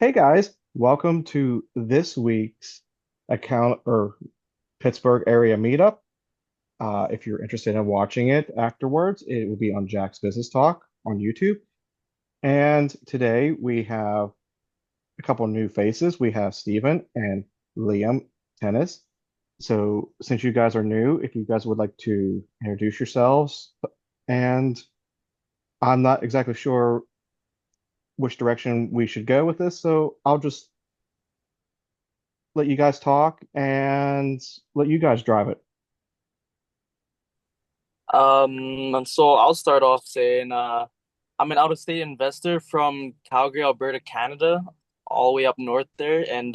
Hey guys, welcome to this week's account or Pittsburgh area meetup. If you're interested in watching it afterwards, it will be on Jack's Business Talk on YouTube. And today we have a couple new faces. We have Steven and Liam Tennis. So since you guys are new, if you guys would like to introduce yourselves, and I'm not exactly sure which direction we should go with this, so I'll just let you guys talk and let you guys drive it. And so I'll start off saying, I'm an out-of-state investor from Calgary, Alberta, Canada, all the way up north there. And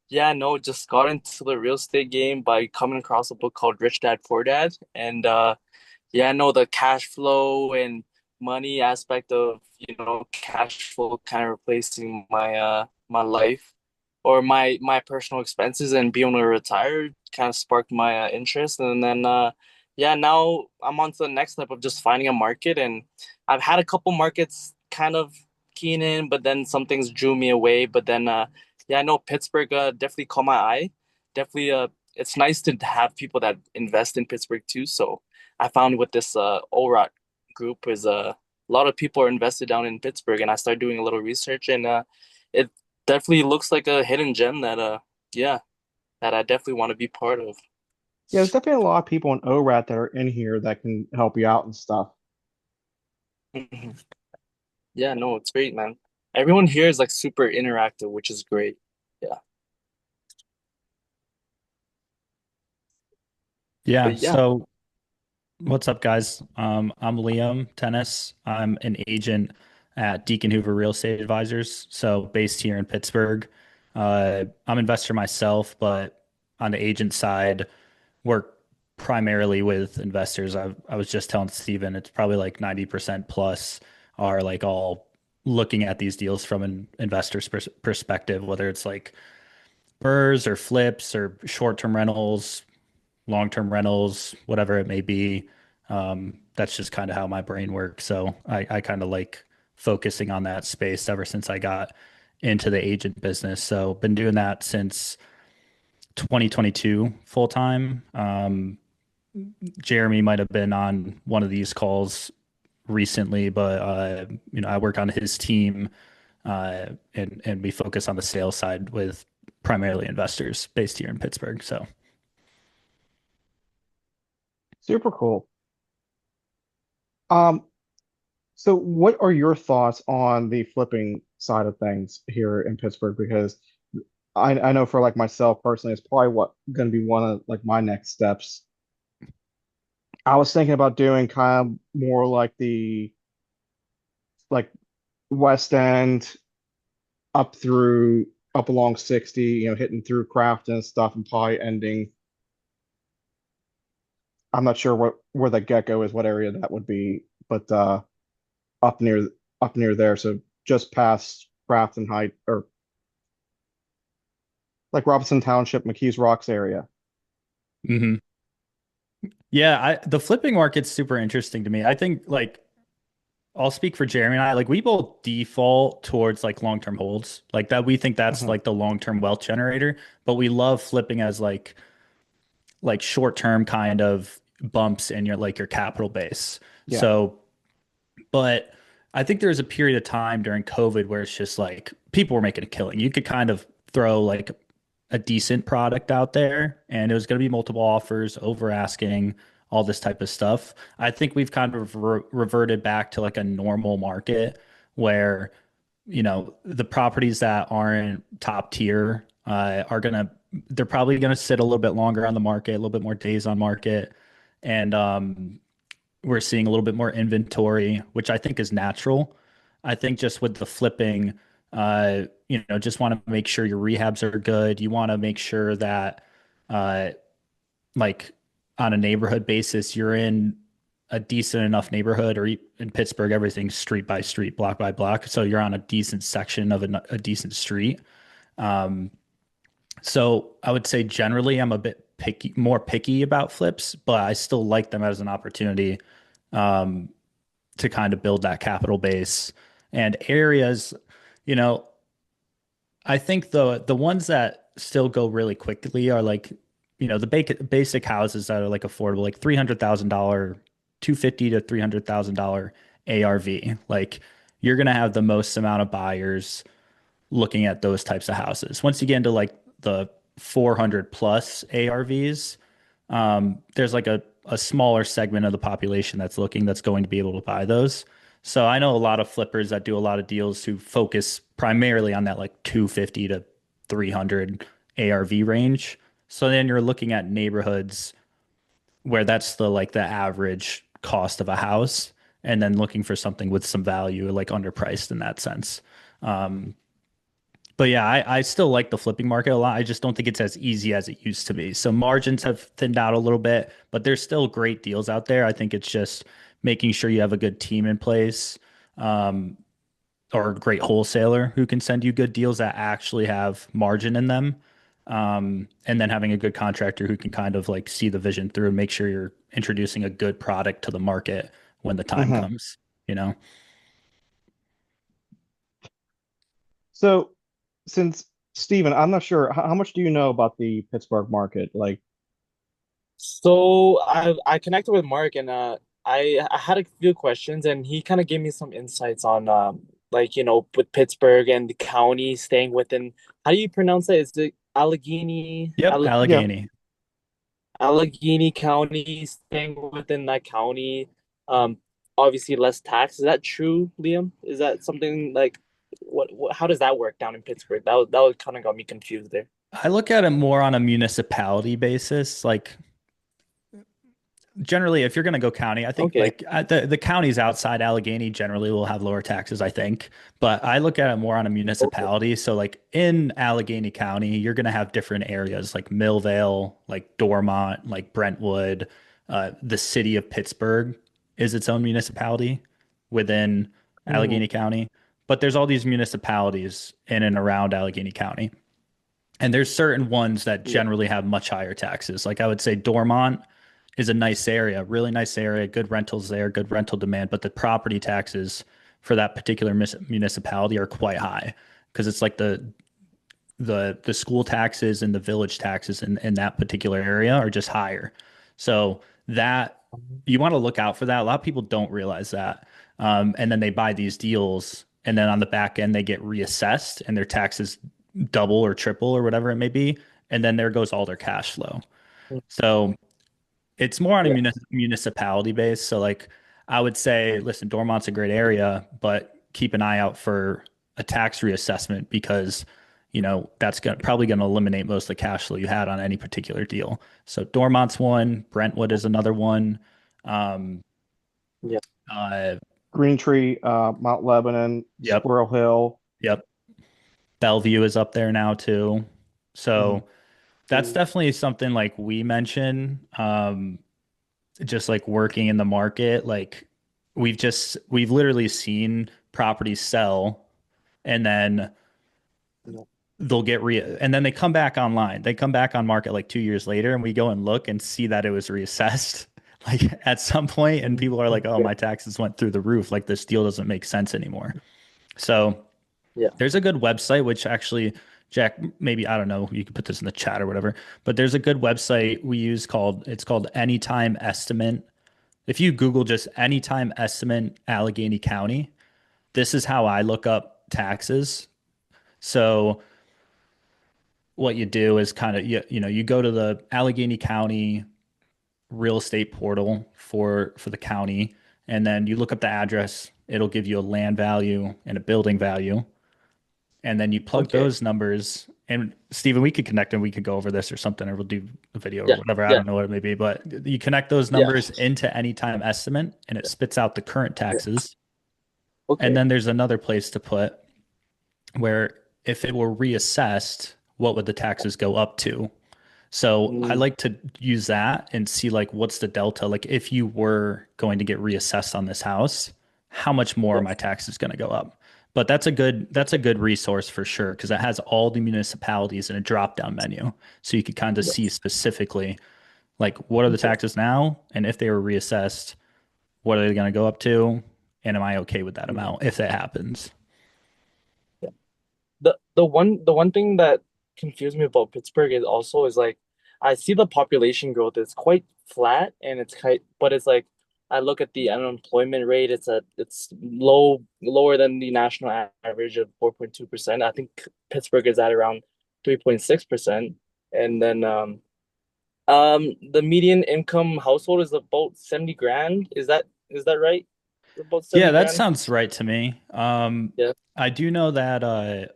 yeah, no, just got into the real estate game by coming across a book called Rich Dad Poor Dad. And yeah, no, the cash flow and money aspect of, cash flow kind of replacing my life or my personal expenses and being able to retire kind of sparked my interest. And then yeah, now I'm on to the next step of just finding a market. And I've had a couple markets kind of keen in, but then some things drew me away. But then yeah, I know Pittsburgh definitely caught my eye. Definitely it's nice to have people that invest in Pittsburgh too. So I found with this ORAT group is a lot of people are invested down in Pittsburgh, and I started doing a little research, and it definitely looks like a hidden gem that yeah, that I definitely want to be part of. Yeah, there's definitely a lot of people in ORAT that are in here that can help you out and stuff. Mhm. Yeah, no, it's great, man. Everyone here is like super interactive, which is great. Yeah, Yeah. but yeah. So what's up, guys? I'm Liam Tennis. I'm an agent at Deacon Hoover Real Estate Advisors. So based here in Pittsburgh. I'm an investor myself, but on the agent side, work primarily with investors. I was just telling Steven, it's probably like 90% plus are like all looking at these deals from an investor's perspective, whether it's like BRRRRs or flips or short-term rentals, long-term rentals, whatever it may be. That's just kind of how my brain works. So I kind of like focusing on that space ever since I got into the agent business. So been doing that since 2022 full time. Jeremy might have been on one of these calls recently, but I work on his team, and we focus on the sales side with primarily investors based here in Pittsburgh. So Super cool. Um, so what are your thoughts on the flipping side of things here in Pittsburgh? Because I know for like myself personally, it's probably what going to be one of like my next steps. I was thinking about doing kind of more like the like West End up through up along 60, hitting through Craft and stuff and probably ending. I'm not sure where the get-go is, what area that would be, but up near up near there, so just past Craft and Height or like Robinson Township, McKees Rocks area. mhm. Yeah, the flipping market's super interesting to me. I think like I'll speak for Jeremy and I, like we both default towards like long-term holds. Like that we think that's Mhm. like the long-term wealth generator, but we love flipping as like short-term kind of bumps in your capital base. Yeah. So, but I think there was a period of time during COVID where it's just like people were making a killing. You could kind of throw like a decent product out there and it was going to be multiple offers, over asking, all this type of stuff. I think we've kind of reverted back to like a normal market where, the properties that aren't top tier they're probably going to sit a little bit longer on the market, a little bit more days on market. And we're seeing a little bit more inventory, which I think is natural. I think just with the flipping, just want to make sure your rehabs are good. You want to make sure that, uh, like on a neighborhood basis, you're in a decent enough neighborhood, or in Pittsburgh, everything's street by street, block by block. So you're on a decent section of a decent street. Um, so I would say generally I'm a bit picky, more picky about flips, but I still like them as an opportunity. Um, to kind of build that capital base and areas, you know, I think the ones that still go really quickly are like, the basic houses that are like affordable, like $300,000, 250 to $300,000 ARV. Like you're gonna have the most amount of buyers looking at those types of houses. Once you get into like the 400 plus ARVs, there's like a smaller segment of the population that's going to be able to buy those. So I know a lot of flippers that do a lot of deals who focus primarily on that like 250 to 300 ARV range. So then you're looking at neighborhoods where that's the average cost of a house and then looking for something with some value like underpriced in that sense. Um, but yeah, I still like the flipping market a lot. I just don't think it's as easy as it used to be. So margins have thinned out a little bit, but there's still great deals out there. I think it's just making sure you have a good team in place, um, or a great wholesaler who can send you good deals that actually have margin in them. And then having a good contractor who can kind of like see the vision through and make sure you're introducing a good product to the market when the time Hmm. comes, you know? So, since Steven, I'm not sure how much do you know about the Pittsburgh market? Like, So I connected with Mark and I had a few questions and he kind of gave me some insights on like with Pittsburgh and the county staying within, how do you pronounce it? Is it Allegheny Yep, yeah, Allegheny. Allegheny County, staying within that county, um obviously less tax. Is that true, Liam? Is that something like what how does that work down in Pittsburgh? That would kind of got me confused there. I look at it more on a municipality basis. Like generally, if you're going to go county, I think Okay. like the counties outside Allegheny generally will have lower taxes, I think. But I look at it more on a Okay. municipality. So like in Allegheny County, you're going to have different areas like Millvale, like Dormont, like Brentwood. The city of Pittsburgh is its own municipality within Mhm. Allegheny County. But there's all these municipalities in and around Allegheny County. And there's certain ones that Yeah. generally have much higher taxes. Like I would say Dormont is a nice area, really nice area, good rentals there, good rental demand, but the property taxes for that particular municipality are quite high because it's like the school taxes and the village taxes in that particular area are just higher. So that you want to look out for that. A lot of people don't realize that. And then they buy these deals, and then on the back end, they get reassessed and their taxes double or triple or whatever it may be. And then there goes all their cash flow. So it's more on a Yeah. municipality base. So like I would say, listen, Dormont's a great area, but keep an eye out for a tax reassessment because that's probably going to eliminate most of the cash flow you had on any particular deal. So Dormont's one, Brentwood is another one. Um, Yeah. uh, Green Tree, Mount Lebanon, yep, Squirrel Hill. yep. Bellevue is up there now too. Mhm. So that's Mm. definitely something like we mention. Just like working in the market, like we've literally seen properties sell and then Yeah. they'll get and then they come back online. They come back on market like 2 years later and we go and look and see that it was reassessed like at some point and Mhm. people are like, "Oh, Yeah. my taxes went through the roof. Like this deal doesn't make sense anymore." So Yeah. there's a good website, which actually, Jack, maybe I don't know, you could put this in the chat or whatever, but there's a good website we use called Anytime Estimate. If you Google just anytime estimate Allegheny County, this is how I look up taxes. So what you do is kind of you go to the Allegheny County real estate portal for the county, and then you look up the address. It'll give you a land value and a building value, and then you plug Okay. those numbers. And Stephen, we could connect and we could go over this or something, or we'll do a video or Yeah. whatever. I Yeah. don't know what it may be, but you connect those Yeah. numbers into Anytime Estimate, and it spits out the current Yeah. taxes. And Okay. then there's another place to put where if it were reassessed, what would the taxes go up to? So I Mm. like to use that and see like what's the delta. Like if you were going to get reassessed on this house, how much more are my Yes. taxes going to go up? But that's a good resource for sure because it has all the municipalities in a drop down menu. So you could kind of see Yes. specifically like what are the Okay. taxes now? And if they were reassessed, what are they going to go up to? And am I okay with that Mhm. amount if that happens? Yeah. the one thing that confused me about Pittsburgh is like I see the population growth is quite flat and it's quite but it's like I look at the unemployment rate, it's lower than the national average of 4.2%. I think Pittsburgh is at around 3.6%. And then the median income household is about 70 grand. Is that right? About Yeah, 70 that grand? sounds right to me. Yeah. I do know that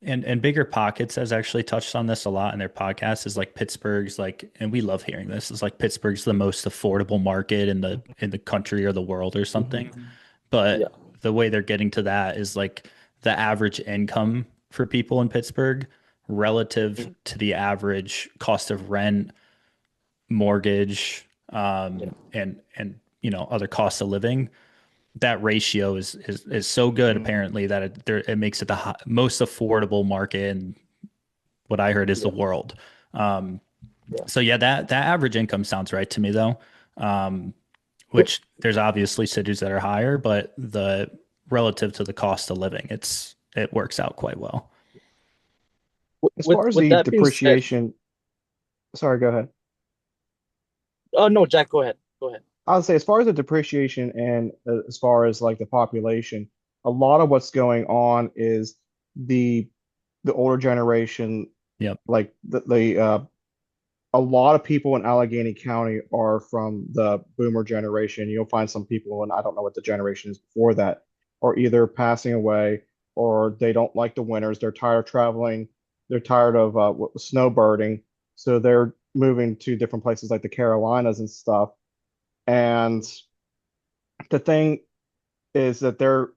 and Bigger Pockets has actually touched on this a lot in their podcast is like Pittsburgh's like, and we love hearing this, is like Pittsburgh's the most affordable market in the country or the world or something. Yeah. But the way they're getting to that is like the average income for people in Pittsburgh relative Mhm. to the average cost of rent, mortgage, Yeah. and other costs of living. That ratio is so good apparently that it makes it the most affordable market in what I heard is the Yeah. world. Um, Yeah. so yeah, that average income sounds right to me though. Um, which there's obviously cities that are higher, but the relative to the cost of living, it works out quite well. As With far as with the that being said, depreciation, sorry, go ahead. oh no, Jack, go ahead. Go ahead. I would say as far as the depreciation and as far as like the population, a lot of what's going on is the the older generation, Yep. like the a lot of people in Allegheny County are from the boomer generation. You'll find some people, and I don't know what the generation is before that, are either passing away or they don't like the winters. They're tired of traveling. They're tired of snowbirding. So they're moving to different places like the Carolinas and stuff. And the thing is that they're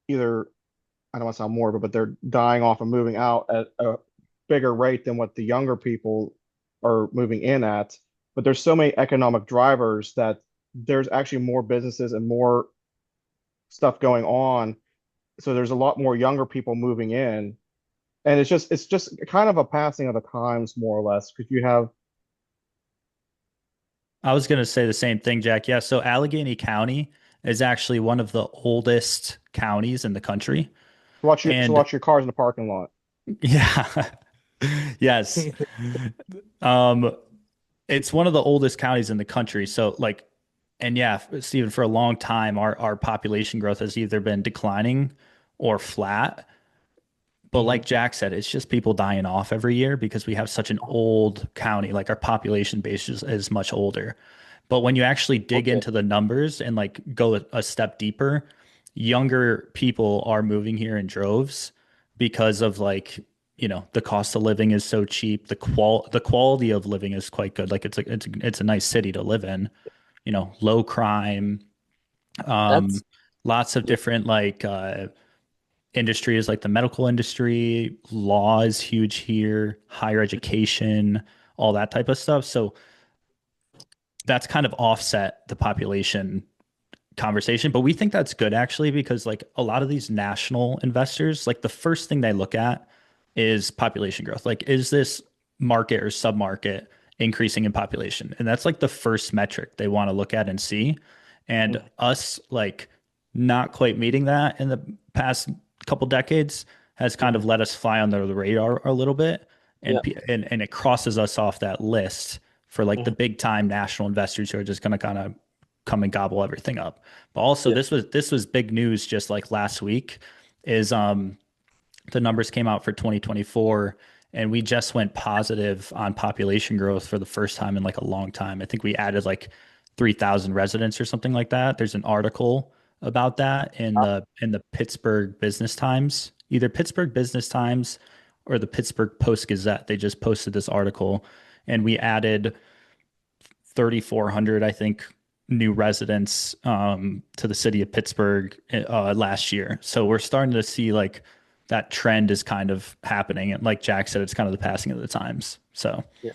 either, I don't want to sound morbid, but they're dying off and moving out at a bigger rate than what the younger people are moving in at. But there's so many economic drivers that there's actually more businesses and more stuff going on. So there's a lot more younger people moving in. And it's just kind of a passing of the times more or less because you have I was going to say the same thing, Jack. Yeah. So Allegheny County is actually one of the oldest counties in the country. to And watch your cars in the parking lot. yeah, yes. Um, it's one of the oldest counties in the country. So like, and yeah, Stephen, for a long time, our population growth has either been declining or flat. But Hmm. like Jack said, it's just people dying off every year because we have such an old county. Like our population base is much older. But when you actually dig Okay. into the numbers and like go a step deeper, younger people are moving here in droves because of like, the cost of living is so cheap. The quality of living is quite good. Like it's a nice city to live in, low crime, um, That's lots of yeah. different like industries like the medical industry, law is huge here, higher education, all that type of stuff. So that's kind of offset the population conversation, but we think that's good actually because like a lot of these national investors, like the first thing they look at is population growth. Like, is this market or submarket increasing in population? And that's like the first metric they want to look at and see. And Mhm. us like not quite meeting that in the past couple decades has kind of Mhm. let us fly under the radar a little bit. Yeah. And it crosses us off that list for like the Mhm. big time national investors who are just going to kind of come and gobble everything up. But also Yeah. this was big news just like last week is the numbers came out for 2024 and we just went positive on population growth for the first time in like a long time. I think we added like 3,000 residents or something like that. There's an article about that Uh, in the Pittsburgh Business Times, either Pittsburgh Business Times or the Pittsburgh Post Gazette. They just posted this article and we added 3,400, I think, new residents to the city of Pittsburgh last year. So we're starting to see like that trend is kind of happening. And like Jack said, it's kind of the passing of the times. So yeah.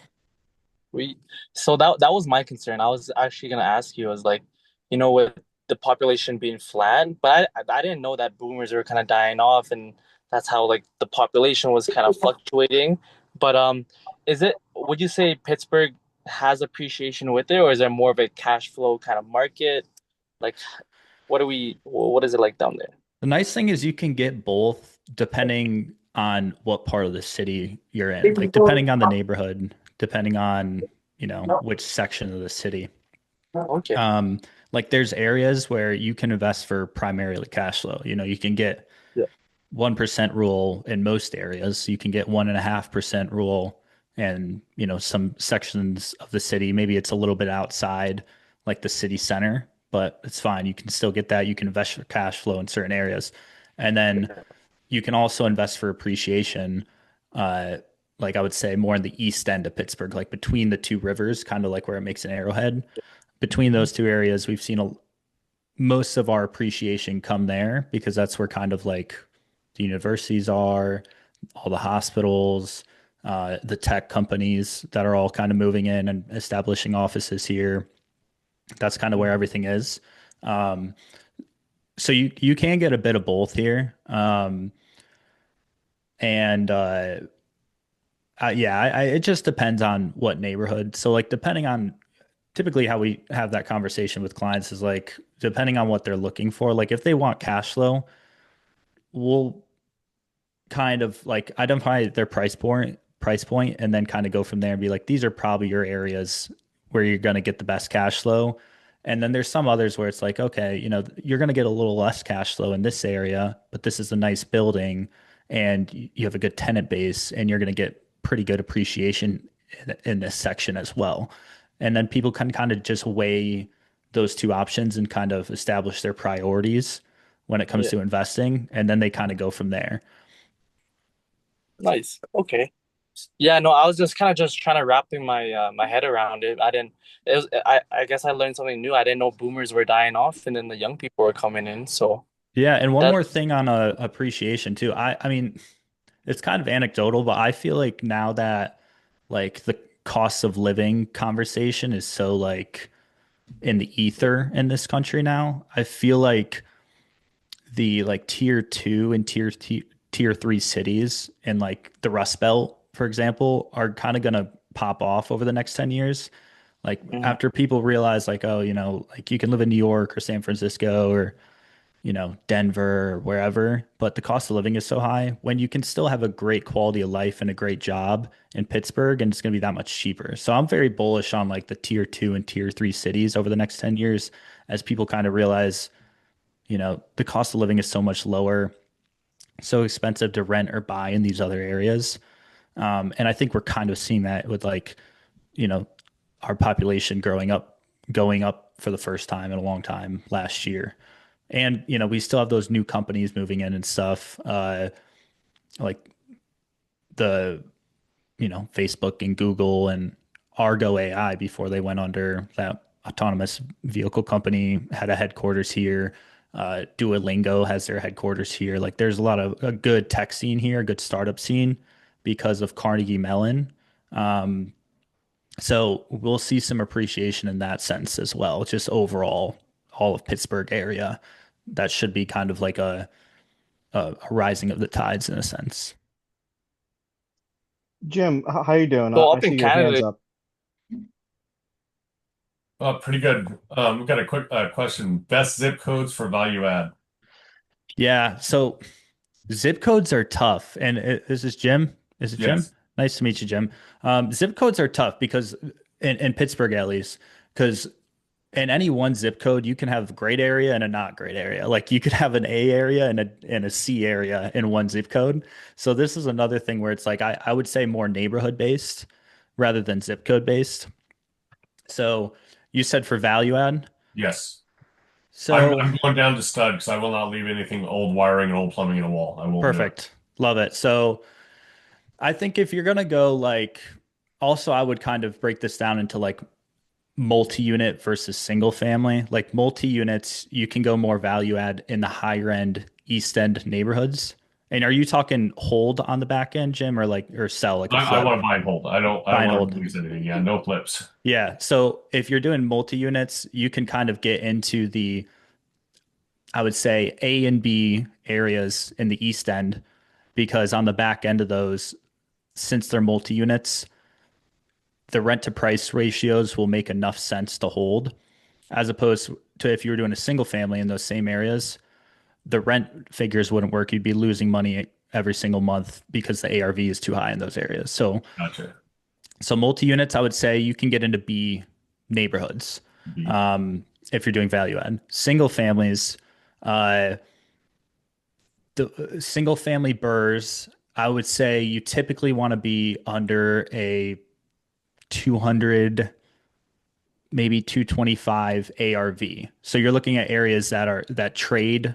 We so that was my concern. I was actually gonna ask you, I was like, with the population being flat, but I didn't know that boomers were kind of dying off, and that's how like the population was kind of fluctuating. But would you say Pittsburgh has appreciation with it, or is there more of a cash flow kind of market? Like, what is it like down there? The nice thing is you can get both depending on what part of the city you're in, like Okay. depending on the neighborhood, depending on, which section of the city. Um, like there's areas where you can invest for primarily cash flow. You can get Yeah. 1% rule in most areas. You can get 1.5% rule and, some sections of the city. Maybe it's a little bit outside like the city center, but it's fine. You can still get that. You can invest your cash flow in certain areas. And then you can also invest for appreciation. Uh, like I would say more in the east end of Pittsburgh, like between the two rivers, kind of like where it makes an arrowhead. Between those two areas, we've seen most of our appreciation come there because that's where kind of like the universities are, all the hospitals, the tech companies that are all kind of moving in and establishing offices here. That's kind of where everything is. Um, so you can get a bit of both here. And yeah, it just depends on what neighborhood. So like depending on typically how we have that conversation with clients is like depending on what they're looking for. Like if they want cash flow, we'll kind of like identify their price point and then kind of go from there and be like these are probably your areas where you're going to get the best cash flow. And then there's some others where it's like okay, you're going to get a little less cash flow in this area, but this is a nice building and you have a good tenant base and you're going to get pretty good appreciation in this section as well. And then people can kind of just weigh those two options and kind of establish their priorities when it comes Yeah. to investing and then they kind of go from there. Nice. Okay. Yeah, no, I was just kind of just trying to wrapping my head around it. I didn't it was I guess I learned something new. I didn't know boomers were dying off and then the young people were coming in. So Yeah, and one that more thing on appreciation too. I mean, it's kind of anecdotal, but I feel like now that like the cost of living conversation is so like in the ether in this country now, I feel like the like tier two and tier three cities in like the Rust Belt, for example, are kind of gonna pop off over the next 10 years. Like Mhm. after people realize like, oh, like you can live in New York or San Francisco or Denver or wherever, but the cost of living is so high when you can still have a great quality of life and a great job in Pittsburgh and it's going to be that much cheaper. So I'm very bullish on like the tier two and tier three cities over the next 10 years as people kind of realize, the cost of living is so much lower, so expensive to rent or buy in these other areas. And I think we're kind of seeing that with like, you know, our population going up for the first time in a long time last year. And, we still have those new companies moving in and stuff, like the, Facebook and Google and Argo AI before they went under that autonomous vehicle company had a headquarters here. Duolingo has their headquarters here. Like there's a lot of a good tech scene here, a good startup scene because of Carnegie Mellon. Um, so we'll see some appreciation in that sense as well. Just overall, all of Pittsburgh area, that should be kind of like a rising of the tides in a sense. Jim, how you doing? so I up see in your hands Canada. up. Pretty good. We've got a quick question. Best zip codes for value add. Yeah. So zip codes are tough. And this is Jim. Is it Jim? Yes. Nice to meet you, Jim. Zip codes are tough because in Pittsburgh at least, because in any one zip code, you can have a great area and a not great area. Like you could have an A area and a C area in one zip code. So this is another thing where it's like I would say more neighborhood based rather than zip code based. So you said for value add. Yes. I'm So I'm going down to stud because I will not leave anything old wiring and old plumbing in a wall. I won't do it. perfect. Love it. So I think if you're gonna go like also I would kind of break this down into like multi-unit versus single family. Like multi-units, you can go more value add in the higher end East End neighborhoods. And are you talking hold on the back end, Jim, or like or sell like a I flip? want to buy and hold. I Buy don't and want to hold. release anything. Yeah, no flips. Yeah. So if you're doing multi-units, you can kind of get into the, I would say, A and B areas in the East End because on the back end of those, since they're multi-units, the rent to price ratios will make enough sense to hold as opposed to if you were doing a single family in those same areas, the rent figures wouldn't work. You'd be losing money every single month because the ARV is too high in those areas. Gotcha. So multi-units, I would say you can get into B neighborhoods B. if you're doing value add. Single families, uh, the single family burrs, I would say you typically want to be under a 200, maybe 225 ARV. So you're looking at areas that trade,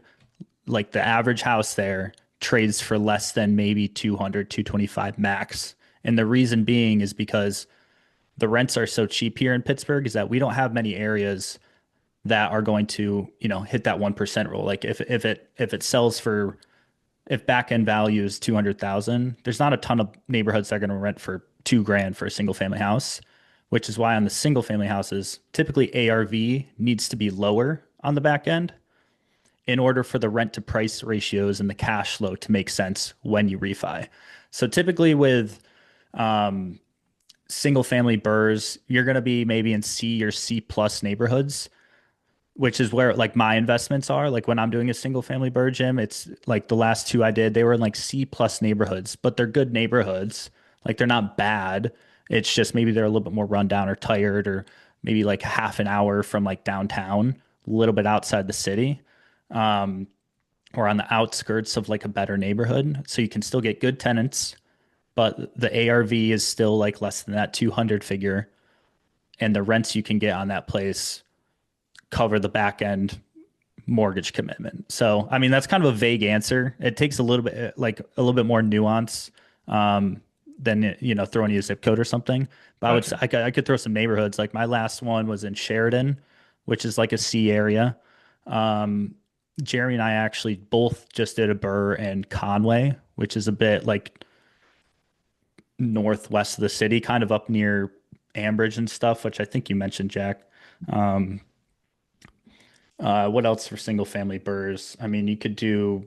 like the average house there trades for less than maybe 200, 225 max. And the reason being is because the rents are so cheap here in Pittsburgh is that we don't have many areas that are going to, hit that 1% rule. Like if it sells for, if back end value is 200,000, there's not a ton of neighborhoods that are going to rent for 2 grand for a single family house, which is why on the single family houses, typically ARV needs to be lower on the back end in order for the rent to price ratios and the cash flow to make sense when you refi. So typically with um, single family burrs, you're going to be maybe in C or C plus neighborhoods, which is where like my investments are. Like when I'm doing a single family burr gym, it's like the last two I did, they were in like C plus neighborhoods, but they're good neighborhoods. Like they're not bad. It's just maybe they're a little bit more run down or tired, or maybe like half an hour from like downtown, a little bit outside the city, um, or on the outskirts of like a better neighborhood. So you can still get good tenants, but the ARV is still like less than that 200 figure. And the rents you can get on that place cover the back end mortgage commitment. So, I mean, that's kind of a vague answer. It takes a little bit, like a little bit more nuance than, throwing you a zip code or something. But Gotcha. I could throw some neighborhoods. Like my last one was in Sheridan, which is like a C area. Um, Jerry and I actually both just did a burr in Conway, which is a bit like northwest of the city, kind of up near Ambridge and stuff, which I think you mentioned, Jack. Um, what else for single family burrs? I mean, you could do,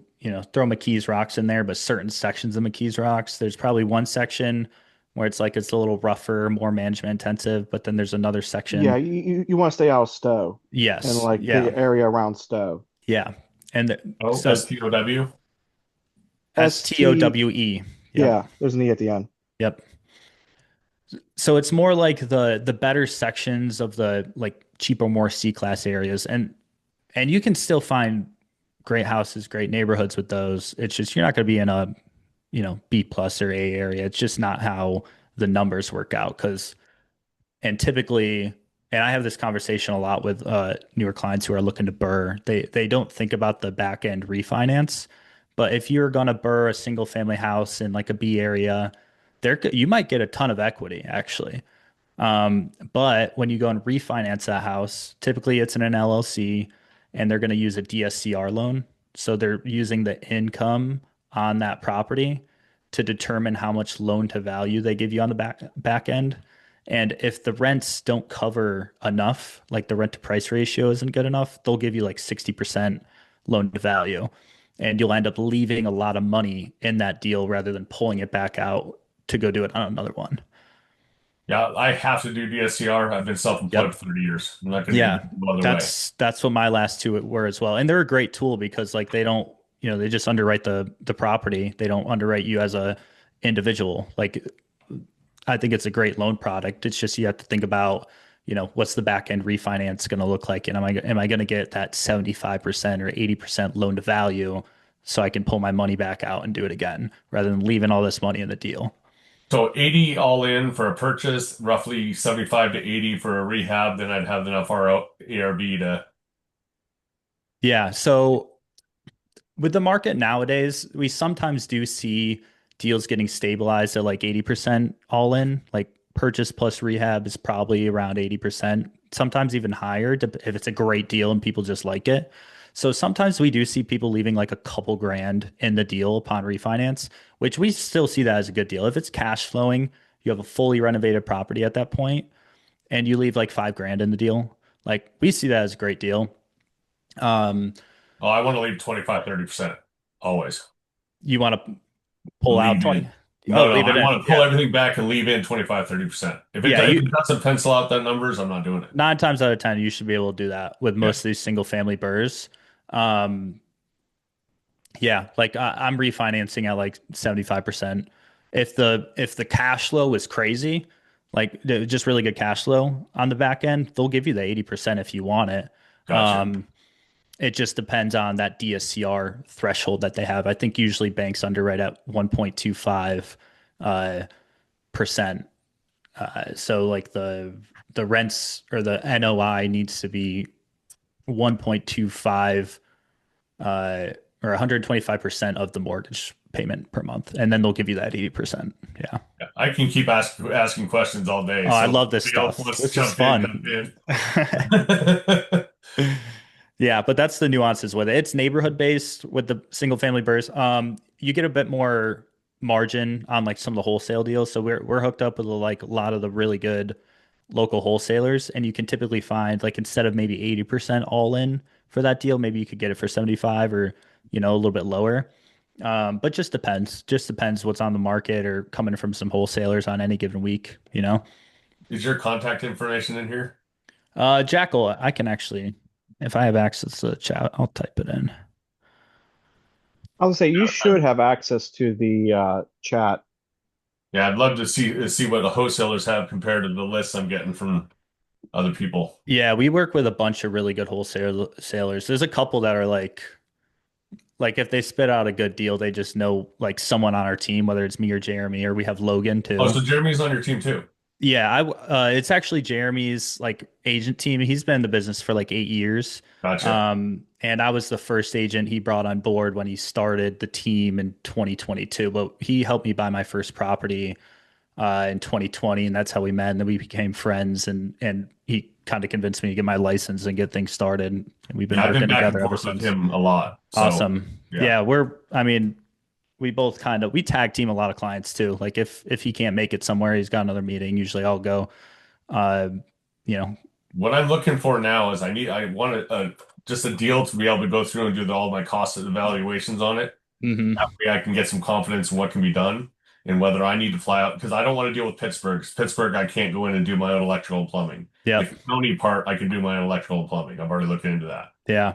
throw McKees Rocks in there, but certain sections of McKees Rocks, there's probably one section where it's a little rougher, more management intensive, but then there's another Yeah, section. you want to stay out of Stowe and Yes, like yeah, the area around Stowe. yeah, and Oh, so STOW. ST, STOWE. Yep, yeah, there's an E at the end. yep. So it's more like the better sections of the like cheaper, more C class areas, and you can still find great houses, great neighborhoods with those. It's just you're not going to be in a, B plus or A area. It's just not how the numbers work out. And typically, and I have this conversation a lot with newer clients who are looking to burr. They don't think about the back end refinance, but if you're going to burr a single family house in like a B area, there you might get a ton of equity actually. But when you go and refinance that house, typically it's in an LLC and they're going to use a DSCR loan. So they're using the income on that property to determine how much loan to value they give you on the back end. And if the rents don't cover enough, like the rent to price ratio isn't good enough, they'll give you like 60% loan to value. And you'll end up leaving a lot of money in that deal rather than pulling it back out to go do it on another one. Yeah, I have to do DSCR. I've been self-employed Yep. for 30 years. I'm not going to Yeah, do it no other way. that's what my last two were as well. And they're a great tool because like they don't, they just underwrite the property. They don't underwrite you as a individual. Like I think it's a great loan product. It's just you have to think about, what's the back end refinance going to look like, and am I going to get that 75% or 80% loan to value so I can pull my money back out and do it again rather than leaving all this money in the deal. So 80 all in for a purchase, roughly 75 to 80 for a rehab, then I'd have enough ARV to. Yeah. So with the market nowadays, we sometimes do see deals getting stabilized at like 80% all in. Like purchase plus rehab is probably around 80%, sometimes even higher if it's a great deal and people just like it. So sometimes we do see people leaving like a couple grand in the deal upon refinance, which we still see that as a good deal. If it's cash flowing, you have a fully renovated property at that point, and you leave like 5 grand in the deal. Like we see that as a great deal. Um, Oh, I want to leave 25, 30% always. you want to pull out Leave 20. in. Oh, No, no, leave it I in. want to pull Yeah. everything back and leave in 25, 30%. Yeah. If it doesn't pencil out the numbers, I'm not doing it. 9 times out of 10, you should be able to do that with Yeah. most of these single family burrs. Um, Yeah, like I'm refinancing at like 75%. If the cash flow is crazy, like just really good cash flow on the back end, they'll give you the 80% if you want it. Gotcha. It just depends on that DSCR threshold that they have. I think usually banks underwrite at 1.25 uh, percent. So like the rents or the NOI needs to be 1.25 uh, or 125% of the mortgage payment per month, and then they'll give you that 80%. Yeah. Yeah, I can keep asking questions all day. Oh, I So if love this somebody else stuff. wants to This is jump in, fun. jump in. Yeah, but that's the nuances with it. It's neighborhood based with the single family burst. You get a bit more margin on like some of the wholesale deals. So we're hooked up with like a lot of the really good local wholesalers, and you can typically find like instead of maybe 80% all in for that deal, maybe you could get it for 75 or a little bit lower. But just depends. Just depends what's on the market or coming from some wholesalers on any given week. Is your contact information in here? Jackal, I can actually, if I have access to the chat, I'll type it in. I would say you should have access to the chat. Yeah, I'd love to see what the wholesalers have compared to the lists I'm getting from other people. Yeah, we work with a bunch of really good wholesalers. There's a couple that are like if they spit out a good deal, they just know like someone on our team, whether it's me or Jeremy, or we have Logan Oh, too. so Jeremy's on your team too. Yeah, it's actually Jeremy's like agent team. He's been in the business for like 8 years. Gotcha. And I was the first agent he brought on board when he started the team in 2022. But he helped me buy my first property in 2020, and that's how we met. And then we became friends, and he kind of convinced me to get my license and get things started. And we've been Yeah, I've been working back and together ever forth with since. him a lot. So Awesome. yeah. Yeah, I mean, we both we tag team a lot of clients too. Like if he can't make it somewhere, he's got another meeting. Usually I'll go. Uh, you know, What I'm looking for now is I want just a deal to be able to go through and do all my cost evaluations on it. That hmm way I can get some confidence in what can be done and whether I need to fly out because I don't want to deal with Pittsburgh. Pittsburgh, I can't go in and do my own electrical and plumbing. The Yep. county part, I can do my own electrical and plumbing. I've already looked into that. Yeah.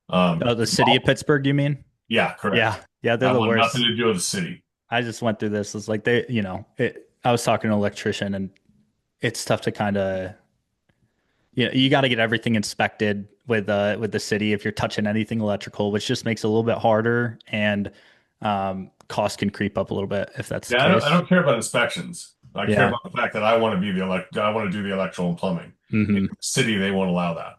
Um, Oh, the city of Pittsburgh, you mean? yeah, correct. Yeah. Yeah, they're I the want nothing worst. to do with the city. I just went through this. It's like I was talking to an electrician, and it's tough to kind of, you got to get everything inspected with the city if you're touching anything electrical, which just makes it a little bit harder, and cost can creep up a little bit if that's the Yeah, I case. don't care about inspections. I care Yeah. about the fact that I want to be I want to do the electrical and plumbing. In hmm the city, they won't allow that.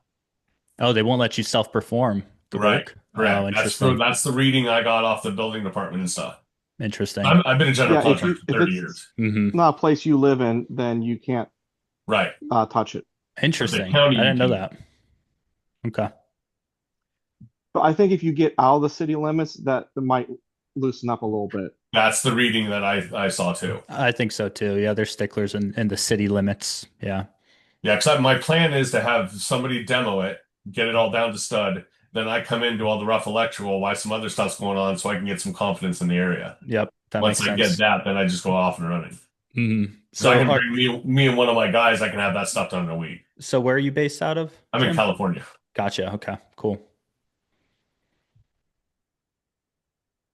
Oh, they won't let you self-perform the Right. work. Oh, Correct. interesting. That's the reading I got off the building department and stuff. Interesting. I've been a general Yeah, contractor for if 30 it's years. hmm not a place you live in, then you can't Right. touch it. But the Interesting. county I you didn't know can. that. Okay. But I think if you get out of the city limits, that might loosen up a little bit. That's the reading that I saw too. I think so too. Yeah, they're sticklers in the city limits. Yeah. Yeah, because my plan is to have somebody demo it, get it all down to stud. Then I come in, do all the rough electrical while some other stuff's going on so I can get some confidence in the area. Yep. That Once makes I get sense. that, then I just go off and running. So I So can are bring me and one of my guys, I can have that stuff done in a week. so where are you based out of, I'm in Jim? California. Gotcha. Okay. Cool.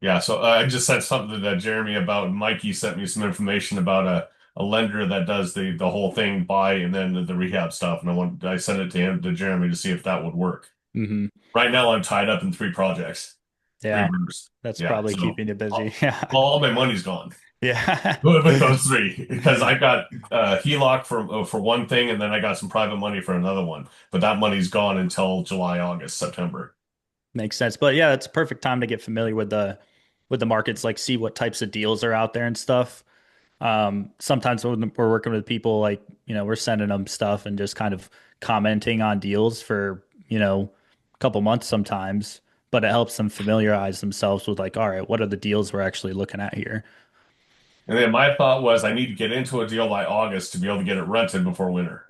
Yeah, so I just said something to Jeremy about Mikey sent me some information about a lender that does the whole thing buy and then the rehab stuff, and I sent it to him to Jeremy to see if that would work. hmm Right now, I'm tied up in three projects, three Yeah. rooms. That's Yeah, probably so keeping you busy. all, Yeah. all my money's gone Yeah. with those three because I got HELOC for one thing, and then I got some private money for another one, but that money's gone until July, August, September. Makes sense. But yeah, it's a perfect time to get familiar with the markets, like see what types of deals are out there and stuff. Sometimes when we're working with people, like, we're sending them stuff and just kind of commenting on deals for, a couple months sometimes, but it helps them familiarize themselves with like, all right, what are the deals we're actually looking at here? And then my thought was I need to get into a deal by August to be able to get it rented before winter.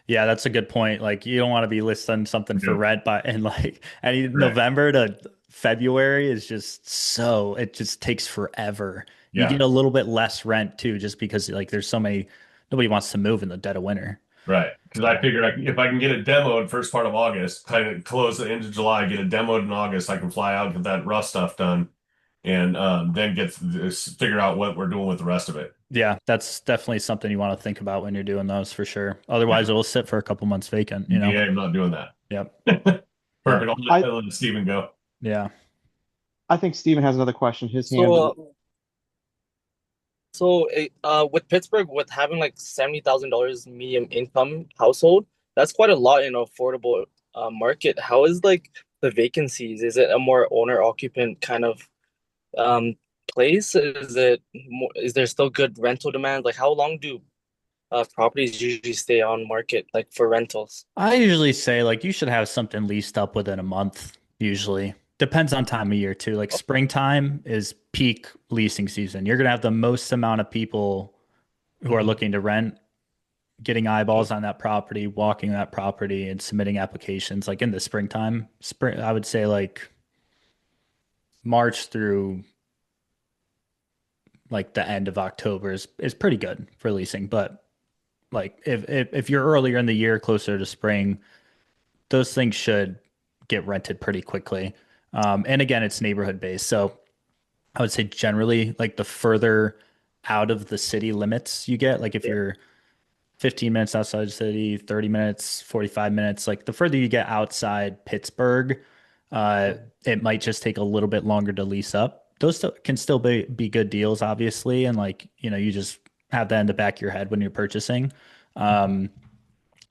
Yeah, that's a good point. Like you don't want to be listing something for Nope. rent by in like any Correct. November to February is just it just takes forever. You Yeah, get a little bit less rent too, just because like there's so many nobody wants to move in the dead of winter. right. because I figure if I can get it demoed first part of August, kind of close the end of July, get it demoed in August, I can fly out, get that rough stuff done, and then get this, figure out what we're doing with the rest of it. Yeah, that's definitely something you want to think about when you're doing those for sure. Otherwise, it will sit for a couple months vacant, you know? Yeah, I'm not doing that. Yep. Perfect. Yep. I I'll let Steven go. Yeah. I think Steven has another question. His hand. So, with Pittsburgh, with having like $70,000 medium income household, that's quite a lot in an affordable market. How is like the vacancies? Is it a more owner occupant kind of um place? Is it more, is there still good rental demand? Like how long do properties usually stay on market like for rentals? I usually say like you should have something leased up within a month, usually. Depends on time of year too. Like springtime is peak leasing season. You're gonna have the most amount of people who are looking to rent, getting eyeballs on that property, walking that property, and submitting applications like in the springtime. Spring, I would say like March through like the end of October is pretty good for leasing. But like if you're earlier in the year, closer to spring, those things should get rented pretty quickly. And again, it's neighborhood based. So I would say generally, like the further out of the city limits you get, like if Yeah. you're 15 minutes outside the city, 30 minutes, 45 minutes, like the further you get outside Pittsburgh, uh, it might just take a little bit longer to lease up. Those can still be good deals, obviously. And like, you know, you just have that in the back of your head when you're purchasing. Um,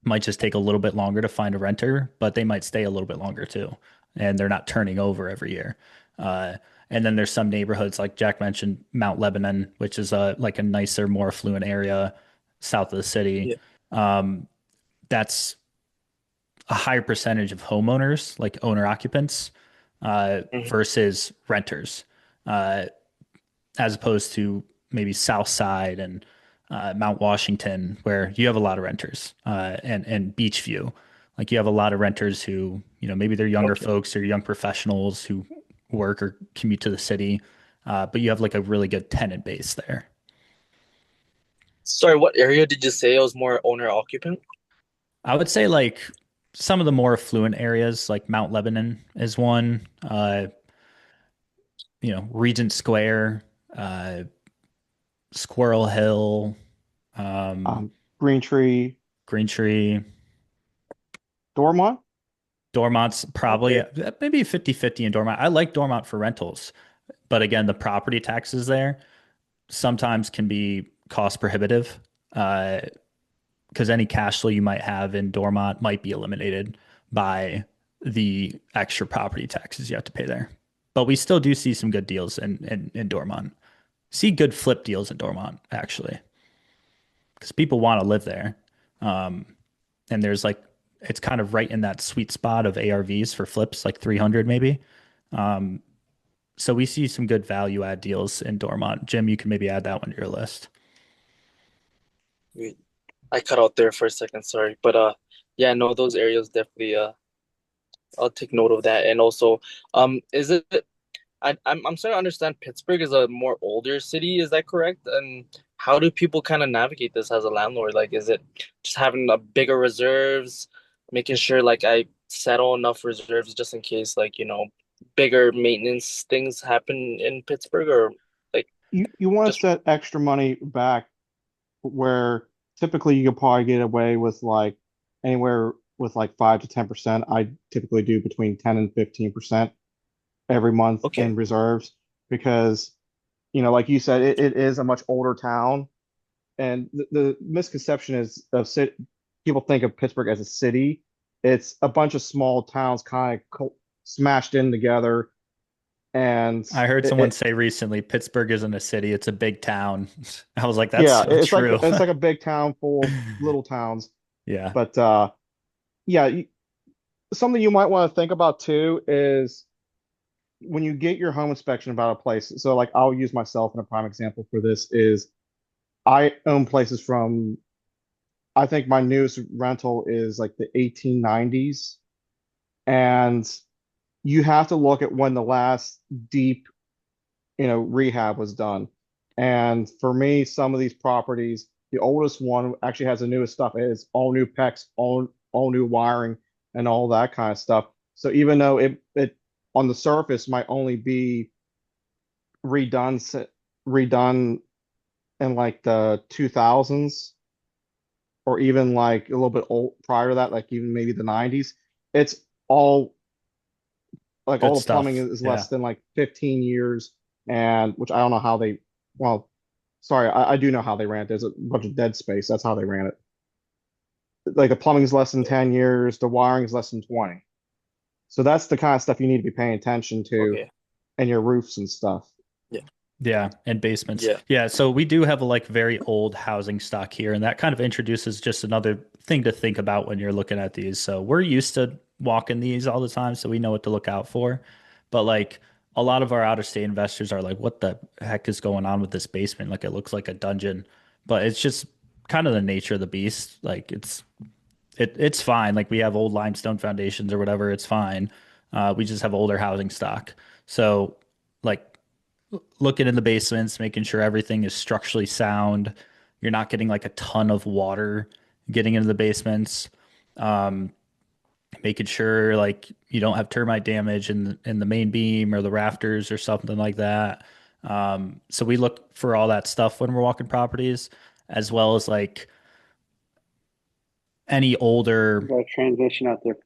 might just take a little bit longer to find a renter, but they might stay a little bit longer too. And they're not turning over every year. Uh, and then there's some neighborhoods like Jack mentioned, Mount Lebanon, which is like a nicer, more affluent area south of the city. Yeah. Um, that's a higher percentage of homeowners, like owner occupants, Mhm. versus renters, uh, as opposed to maybe South Side and Mount Washington, where you have a lot of renters, and Beachview. Like you have a lot of renters who, you know, maybe they're younger Okay. folks or young professionals who work or commute to the city, but you have like a really good tenant base there. Sorry, what area did you say it was more owner occupant? I would say like some of the more affluent areas, like Mount Lebanon is one. You know, Regent Square, uh, Squirrel Hill, um, Um, Green Tree, Green Tree. Dormont. Dormont's probably Okay. maybe 50-50 in Dormont. I like Dormont for rentals, but again, the property taxes there sometimes can be cost prohibitive, because any cash flow you might have in Dormont might be eliminated by the extra property taxes you have to pay there. But we still do see some good deals in Dormont. See good flip deals in Dormont, actually, because people want to live there. Um, and there's like, it's kind of right in that sweet spot of ARVs for flips, like 300 maybe. Um, so we see some good value add deals in Dormont. Jim, you can maybe add that one to your list. Wait, I cut out there for a second, sorry. But yeah, no, those areas definitely I'll take note of that. And also, is it I'm starting to understand Pittsburgh is a more older city, is that correct? And how do people kind of navigate this as a landlord? Like, is it just having a bigger reserves, making sure like I settle enough reserves just in case like, bigger maintenance things happen in Pittsburgh or like You want to just set extra money back where typically you could probably get away with like anywhere with like 5 to 10%. I typically do between 10 and 15% every month okay. in reserves because, like you said, it is a much older town. And the misconception is people think of Pittsburgh as a city. It's a bunch of small towns kind of smashed in together. And I heard it, someone it say recently, Pittsburgh isn't a city, it's a big town. I was like, that's yeah, so true. it's like a big town full of little towns. Yeah. But yeah, something you might want to think about too is when you get your home inspection about a place. So like I'll use myself in a prime example for this is I own places from I think my newest rental is like the 1890s and you have to look at when the last deep rehab was done. And for me, some of these properties The oldest one actually has the newest stuff. It is all new PEX, all new wiring, and all that kind of stuff. So even though it on the surface might only be redone in like the 2000s, or even like a little bit old prior to that, like even maybe the 90s, it's all like Good all the plumbing stuff. is Yeah. less than like 15 years, and which I don't know how they, well, sorry, I do know how they ran it. There's a bunch of dead space. That's how they ran it. Like the plumbing is less than 10 years, the wiring is less than 20. So that's the kind of stuff you need to be paying attention to Okay. in your roofs and stuff. Yeah. Yeah, and basements. Yeah. Yeah, so we do have a like very old housing stock here, and that kind of introduces just another thing to think about when you're looking at these. So we're used to walking these all the time, so we know what to look out for. But like a lot of our out of state investors are like, what the heck is going on with this basement? Like it looks like a dungeon. But it's just kind of the nature of the beast. Like it's fine. Like we have old limestone foundations or whatever, it's fine. We just have older housing stock. So like looking in the basements, making sure everything is structurally sound. You're not getting like a ton of water getting into the basements. Um, Making sure like you don't have termite damage in the main beam or the rafters or something like that. So we look for all that stuff when we're walking properties, as well as like any older Got a transition out there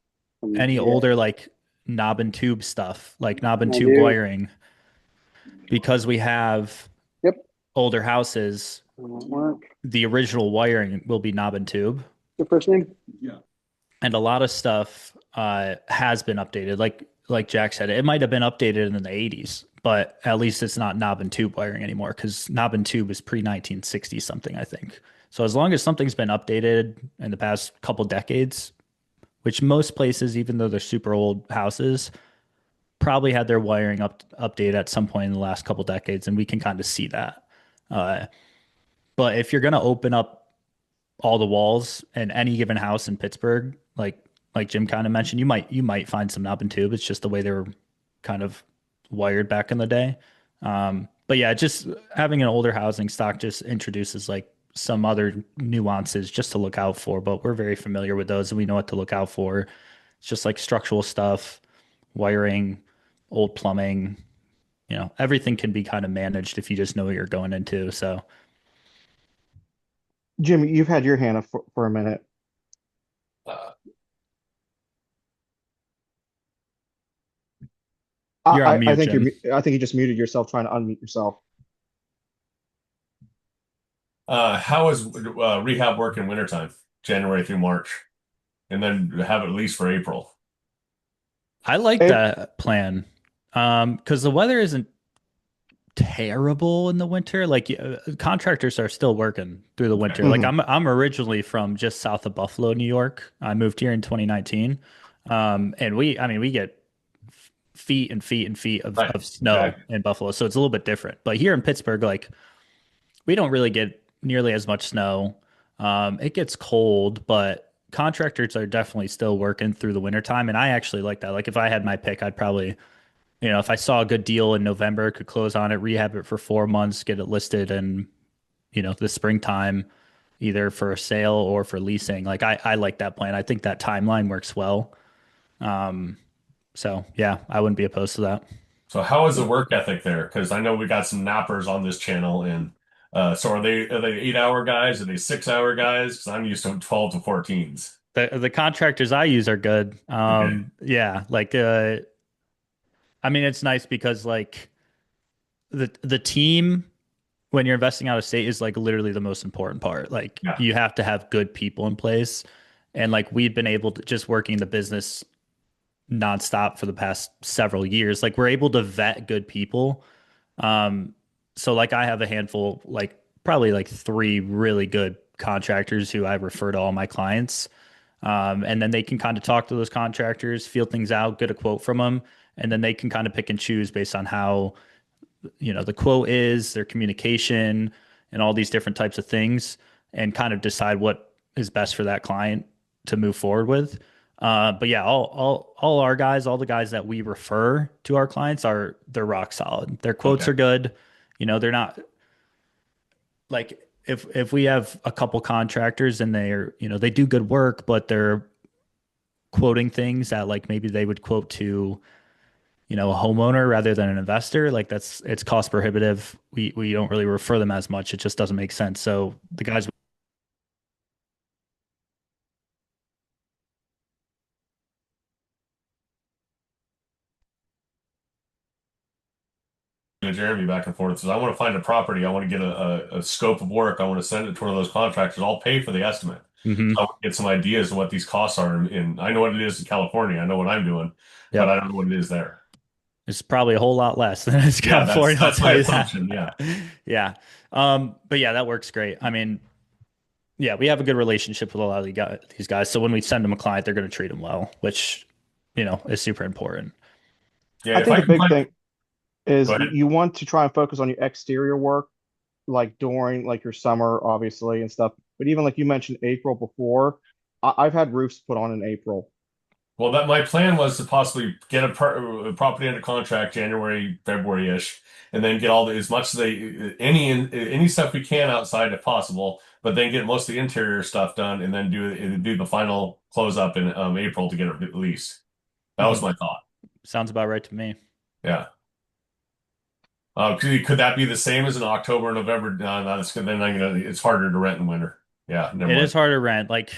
from any yeah. older like knob and tube stuff, like knob and I tube do. wiring, because we have Yep. older houses. Won't work. The original wiring will be knob and tube, Your first name? and a lot of stuff has been updated. Like Jack said, it might have been updated in the 80s, but at least it's not knob and tube wiring anymore because knob and tube is pre 1960 something, I think. So as long as something's been updated in the past couple decades, which most places, even though they're super old houses, probably had their wiring update at some point in the last couple decades, and we can kind of see that. Uh, but if you're going to open up all the walls in any given house in Pittsburgh, like Jim kind of mentioned, you might find some knob and tube. It's just the way they were kind of wired back in the day. But yeah, just having an older housing stock just introduces like some other nuances just to look out for. But we're very familiar with those, and we know what to look out for. It's just like structural stuff, wiring, old plumbing. Everything can be kind of managed if you just know what you're going into. So Jim, you've had your hand up for a minute. Uh, you're on I mute, think Jim. I think you just muted yourself trying to unmute yourself. how is rehab work in wintertime, January through March, and then have it at least for April? I like It, that plan. Because the weather isn't terrible in the winter. Like contractors are still working through the Okay. winter. Like mhm. I'm originally from just south of Buffalo, New York. I moved here in 2019. And I mean, we get feet and feet and feet Right. of Okay. snow in Buffalo. So it's a little bit different. But here in Pittsburgh, like we don't really get nearly as much snow. It gets cold, but contractors are definitely still working through the wintertime. And I actually like that. Like if I had my pick, I'd probably, if I saw a good deal in November, could close on it, rehab it for 4 months, get it listed in, the springtime, either for a sale or for leasing. Like I like that plan. I think that timeline works well. Um, so yeah, I wouldn't be opposed to that. So how is the work ethic there? Because I know we got some nappers on this channel, and so are they 8 hour guys? Are they 6 hour guys? Because I'm used to 12 to 14s. The contractors I use are good. Okay. Yeah, like I mean it's nice because like the team when you're investing out of state is like literally the most important part. Like Yeah. you have to have good people in place. And like we've been able to just working the business nonstop for the past several years. Like we're able to vet good people. Um, so like I have a handful, like probably like three really good contractors who I refer to all my clients. And then they can kind of talk to those contractors, feel things out, get a quote from them, and then they can kind of pick and choose based on how the quote is, their communication, and all these different types of things, and kind of decide what is best for that client to move forward with. But yeah, all our guys, all the guys that we refer to our clients they're rock solid. Their quotes Okay. are good. They're not like if we have a couple contractors and they're, they do good work, but they're quoting things that like maybe they would quote to, a homeowner rather than an investor, like it's cost prohibitive. We don't really refer them as much. It just doesn't make sense. So the guys. To Jeremy back and forth. Says, I want to find a property. I want to get a scope of work. I want to send it to one of those contractors. I'll pay for the estimate. So I Mhm. want to get some ideas of what these costs are. I know what it is in California. I know what I'm doing, but I Yep. don't know what it is there. It's probably a whole lot less than it's Yeah, California, I'll that's my tell you that. assumption. Yeah. Yeah. But yeah, that works great. I mean, yeah, we have a good relationship with a lot of these guys. So when we send them a client, they're going to treat them well, which, is super important. Yeah. I If think I the can big find, thing is go ahead. you want to try and focus on your exterior work, like during like your summer, obviously, and stuff. But even like you mentioned April before, I've had roofs put on in April. Well, that my plan was to possibly get a property under contract January, February-ish, and then get all as much as any stuff we can outside if possible, but then get most of the interior stuff done, and then do the final close up in April to get it released. That was Mhm. my thought. Sounds about right to me. Yeah. Could that be the same as in October, November? No, no, then it's harder to rent in winter. Yeah, never It mind. is hard to rent. Like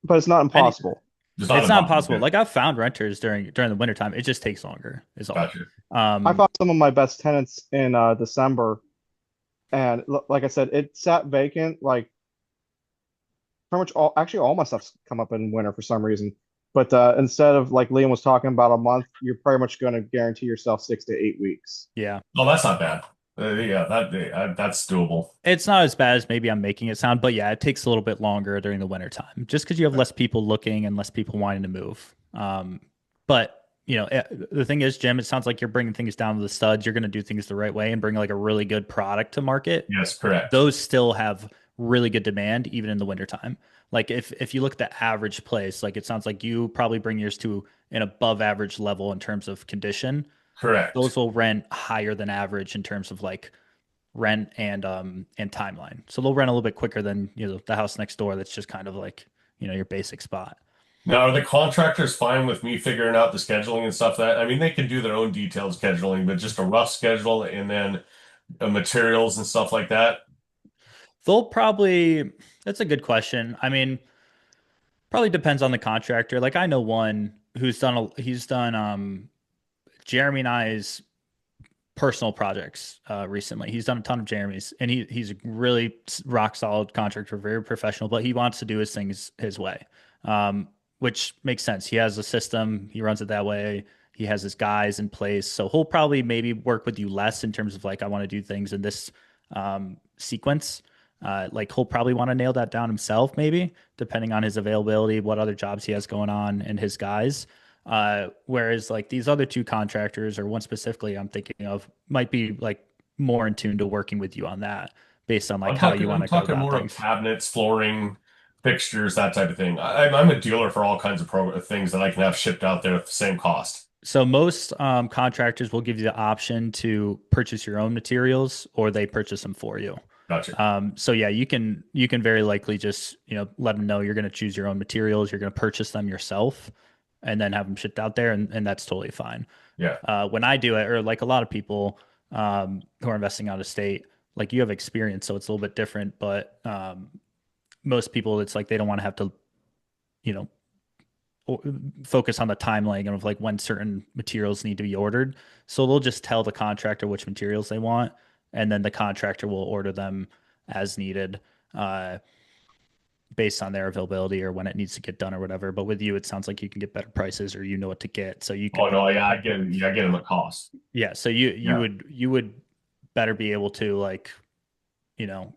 But it's not any, impossible. It's not it's not impossible. impossible. Okay. Like I've found renters during the wintertime. It just takes longer, is all. Gotcha. I Um, found some of my best tenants in December, and like I said, it sat vacant. Like pretty much all my stuff's come up in winter for some reason. But instead of like Liam was talking about a month, you're pretty much going to guarantee yourself 6 to 8 weeks. yeah. Oh, that's not bad. Yeah, that's doable. It's not as bad as maybe I'm making it sound, but yeah, it takes a little bit longer during the wintertime just because you have less people looking and less people wanting to move. But the thing is, Jim, it sounds like you're bringing things down to the studs. You're going to do things the right way and bring like a really good product to market. Yes, correct. Those still have really good demand even in the wintertime. Like if you look at the average place, like it sounds like you probably bring yours to an above average level in terms of condition. Those Correct. will rent higher than average in terms of like rent and timeline. So they'll rent a little bit quicker than the house next door that's just kind of like, your basic spot. Now, are the contractors fine with me figuring out the scheduling and stuff that, I mean, they can do their own detailed scheduling, but just a rough schedule and then materials and stuff like that? They'll probably That's a good question. I mean, probably depends on the contractor. Like I know one he's done Jeremy and I's personal projects recently. He's done a ton of Jeremy's, and he's a really rock solid contractor, very professional. But he wants to do his things his way, which makes sense. He has a system, he runs it that way. He has his guys in place, so he'll probably maybe work with you less in terms of like I want to do things in this sequence. Like he'll probably want to nail that down himself, maybe depending on his availability, what other jobs he has going on, and his guys. Whereas like these other two contractors, or one specifically I'm thinking of, might be like more in tune to working with you on that based on like I'm how talking, you want I'm to go talking about more of things. cabinets, flooring, fixtures, that type of thing. I'm a dealer for all kinds of things that I can have shipped out there at the same cost. So most contractors will give you the option to purchase your own materials or they purchase them for you. Gotcha. So yeah, you can very likely just let them know you're going to choose your own materials, you're going to purchase them yourself, and then have them shipped out there, and that's totally fine. Yeah. When I do it, or like a lot of people who are investing out of state, like you have experience, so it's a little bit different. But most people, it's like they don't want to have to, you know, focus on the timeline of like when certain materials need to be ordered. So they'll just tell the contractor which materials they want, and then the contractor will order them as needed. Based on their availability or when it needs to get done or whatever. But with you, it sounds like you can get better prices or what to get. So you Oh could no, probably yeah, I get it. Yeah, I get them at cost. yeah, so you Yeah. would better be able to like, you know,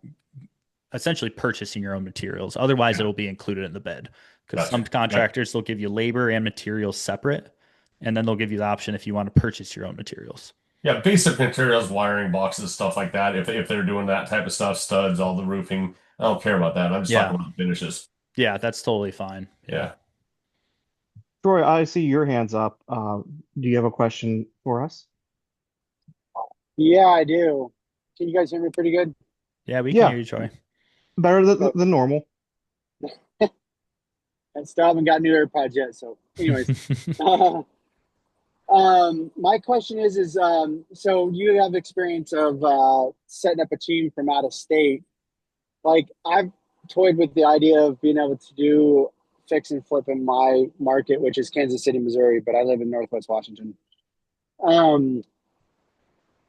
essentially purchasing your own materials. Otherwise, Yeah. it'll be included in the bid because some Gotcha. Yeah. contractors they'll give you labor and materials separate, and then they'll give you the option if you want to purchase your own materials. Yeah, basic materials, wiring boxes, stuff like that. If they're doing that type of stuff, studs, all the roofing, I don't care about that. I'm just talking Yeah, about the finishes. yeah, that's totally fine. Yeah. Yeah. Troy, I see your hands up. Do you have a question for us? Yeah, I do. Can you guys hear me pretty good? Yeah, we can hear Yeah. you, Troy. Better So than normal. I still haven't gotten new AirPods yet. So, anyways, my question is, so you have experience of setting up a team from out of state. Like I've toyed with the idea of being able to do fix and flip in my market, which is Kansas City, Missouri, but I live in Northwest Washington. Um,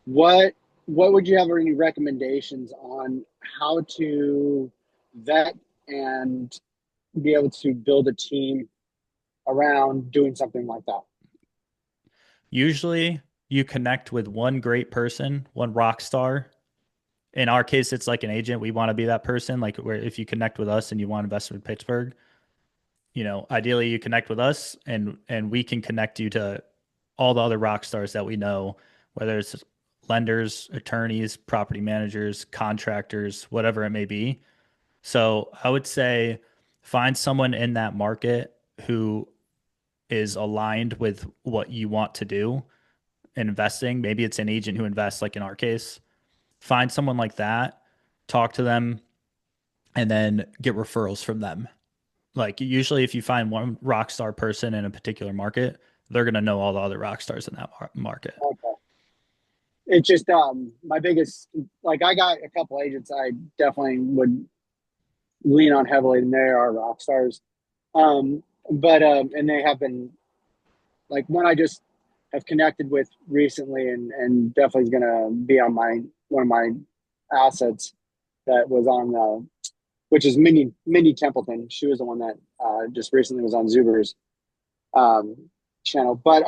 what what would you have any recommendations on how to vet and be able to build a team around doing something like that? Usually you connect with one great person, one rock star. In our case, it's like an agent. We want to be that person. Like where if you connect with us and you want to invest in Pittsburgh, ideally you connect with us and we can connect you to all the other rock stars that we know, whether it's lenders, attorneys, property managers, contractors, whatever it may be. So I would say find someone in that market who is aligned with what you want to do in investing. Maybe it's an agent who invests, like in our case. Find someone like that, talk to them, and then get referrals from them. Like usually, if you find one rock star person in a particular market, they're gonna know all the other rock stars in that market. Okay. It's just my biggest, like, I got a couple agents I definitely would lean on heavily, and they are rock stars. But and they have been, like, one I just have connected with recently, and definitely is gonna be on my one of my assets that was on which is Mindy Templeton. She was the one that just recently was on Zuber's um, channel. But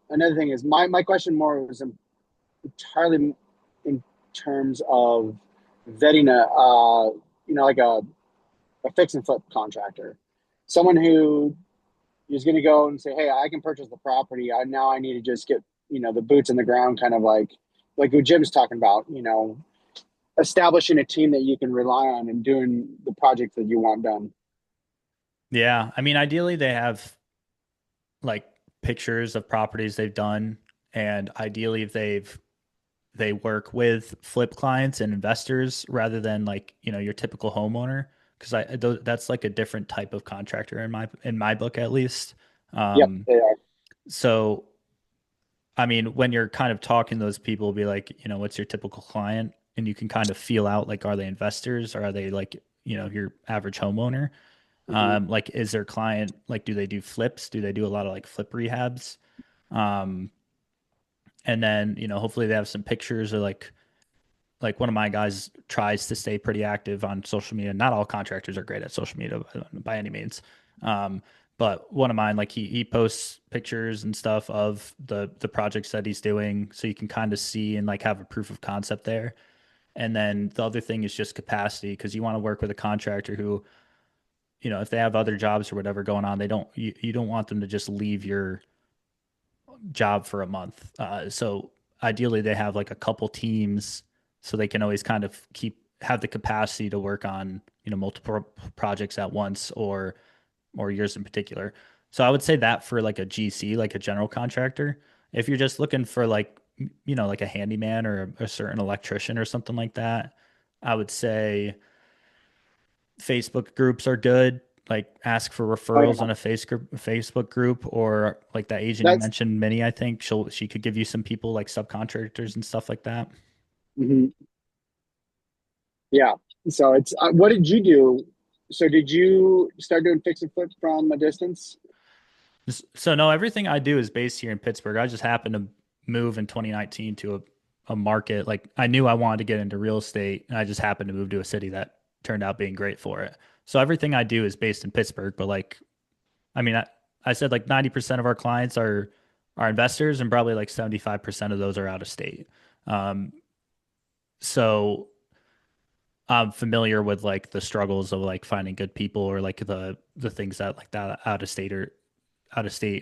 another thing is my question more was entirely in terms of vetting like a fix and flip contractor, someone who is going to go and say, hey, I can purchase the property. I need to just get the boots in the ground, kind of like what Jim's talking about. Establishing a team that you can rely on and doing the project that you want done. Yeah, I mean, ideally they have like pictures of properties they've done, and ideally if they work with flip clients and investors rather than like your typical homeowner, because that's like a different type of contractor in my book at least. Yep, Um, they are. so I mean, when you're kind of talking to those people, be like, what's your typical client? And you can kind of feel out like, are they investors or are they like, your average homeowner? Mm-hmm. Like, is their client like, do they do flips? Do they do a lot of like flip rehabs? Um, and then, hopefully they have some pictures or like one of my guys tries to stay pretty active on social media. Not all contractors are great at social media by any means. Um, but one of mine, like he posts pictures and stuff of the projects that he's doing, so you can kind of see and like have a proof of concept there. And then the other thing is just capacity, because you want to work with a contractor who, if they have other jobs or whatever going on, you don't want them to just leave your job for a month. So ideally, they have like a couple teams, so they can always kind of have the capacity to work on multiple projects at once, or yours in particular. So I would say that for like a GC, like a general contractor. If you're just looking for like like a handyman or a certain electrician or something like that, I would say Facebook groups are good. Like ask for Oh referrals yeah, on a Facebook group, or like that agent you that's mentioned, Minnie. I think she could give you some people like subcontractors and stuff like that. mhm. Yeah. So it's what did you do? So did you start doing fix and flip from a distance? So no, everything I do is based here in Pittsburgh. I just happened to move in 2019 to a market. Like I knew I wanted to get into real estate, and I just happened to move to a city that turned out being great for it. So everything I do is based in Pittsburgh. But like, I mean, I said like 90% of our clients are investors, and probably like 75% of those are out of state. Um, so I'm familiar with like the struggles of like finding good people, or like the things that like that out of state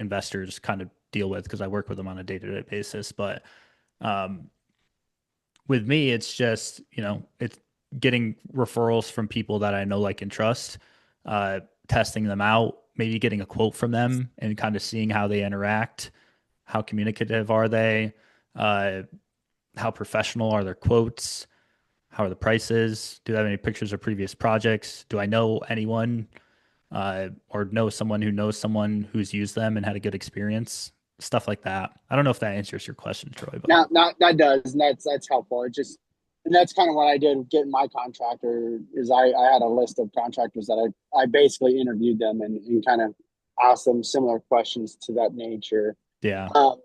investors kind of deal with, because I work with them on a day-to-day basis. But um, with me, it's just, it's getting referrals from people that I know, like, and trust, testing them out, maybe getting a quote from them and kind of seeing how they interact, how communicative are they, uh, how professional are their quotes, How are the prices? Do I have any pictures of previous projects? Do I know anyone or know someone who knows someone who's used them and had a good experience? Stuff like that. I don't know if that answers your question, Troy, but Now, not that does, and that's helpful. It just, and that's kind of what I did getting my contractor. Is I had a list of contractors that I basically interviewed them and kind of asked them similar questions to that nature. yeah. Um,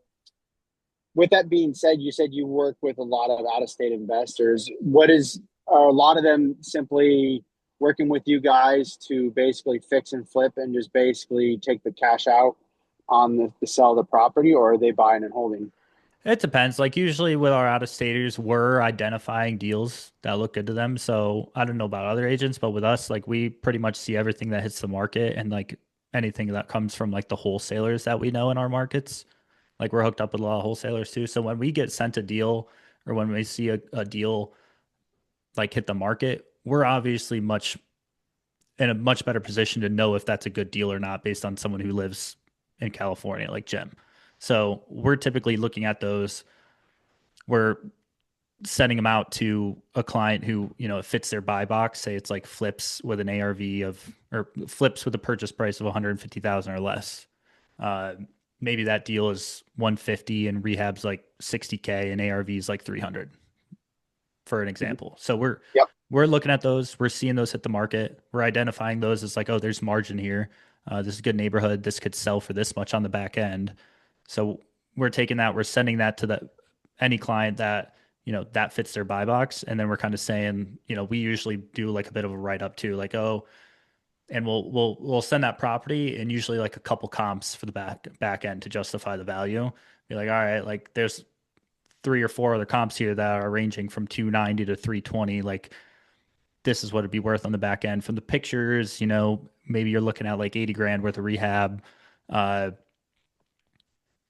with that being said, you said you work with a lot of out of state investors. What is, are a lot of them simply working with you guys to basically fix and flip and just basically take the cash out on the sell of the property, or are they buying and holding? It depends. Like usually with our out of staters, we're identifying deals that look good to them. So I don't know about other agents, but with us, like we pretty much see everything that hits the market and like anything that comes from like the wholesalers that we know in our markets. Like we're hooked up with a lot of wholesalers too. So when we get sent a deal or when we see a deal like hit the market, we're obviously much in a much better position to know if that's a good deal or not based on someone who lives in California, like Jim. So we're typically looking at those. We're sending them out to a client who, you know, it fits their buy box. Say it's like flips with an ARV of, or flips with a purchase price of 150,000 or less. Uh, Maybe that deal is 150 and rehab's like 60K and ARV is like 300 for an example. So Yep. we're looking at those. We're seeing those hit the market. We're identifying those as like, oh, there's margin here. This is a good neighborhood. This could sell for this much on the back end. So we're taking that. We're sending that to the any client that you know that fits their buy box, and then we're kind of saying, you know, we usually do like a bit of a write up too, like oh, and we'll send that property and usually like a couple comps for the back end to justify the value. Be like, all right, like there's three or four other comps here that are ranging from 290 to 320. Like this is what it'd be worth on the back end from the pictures. You know, maybe you're looking at like 80 grand worth of rehab. Uh,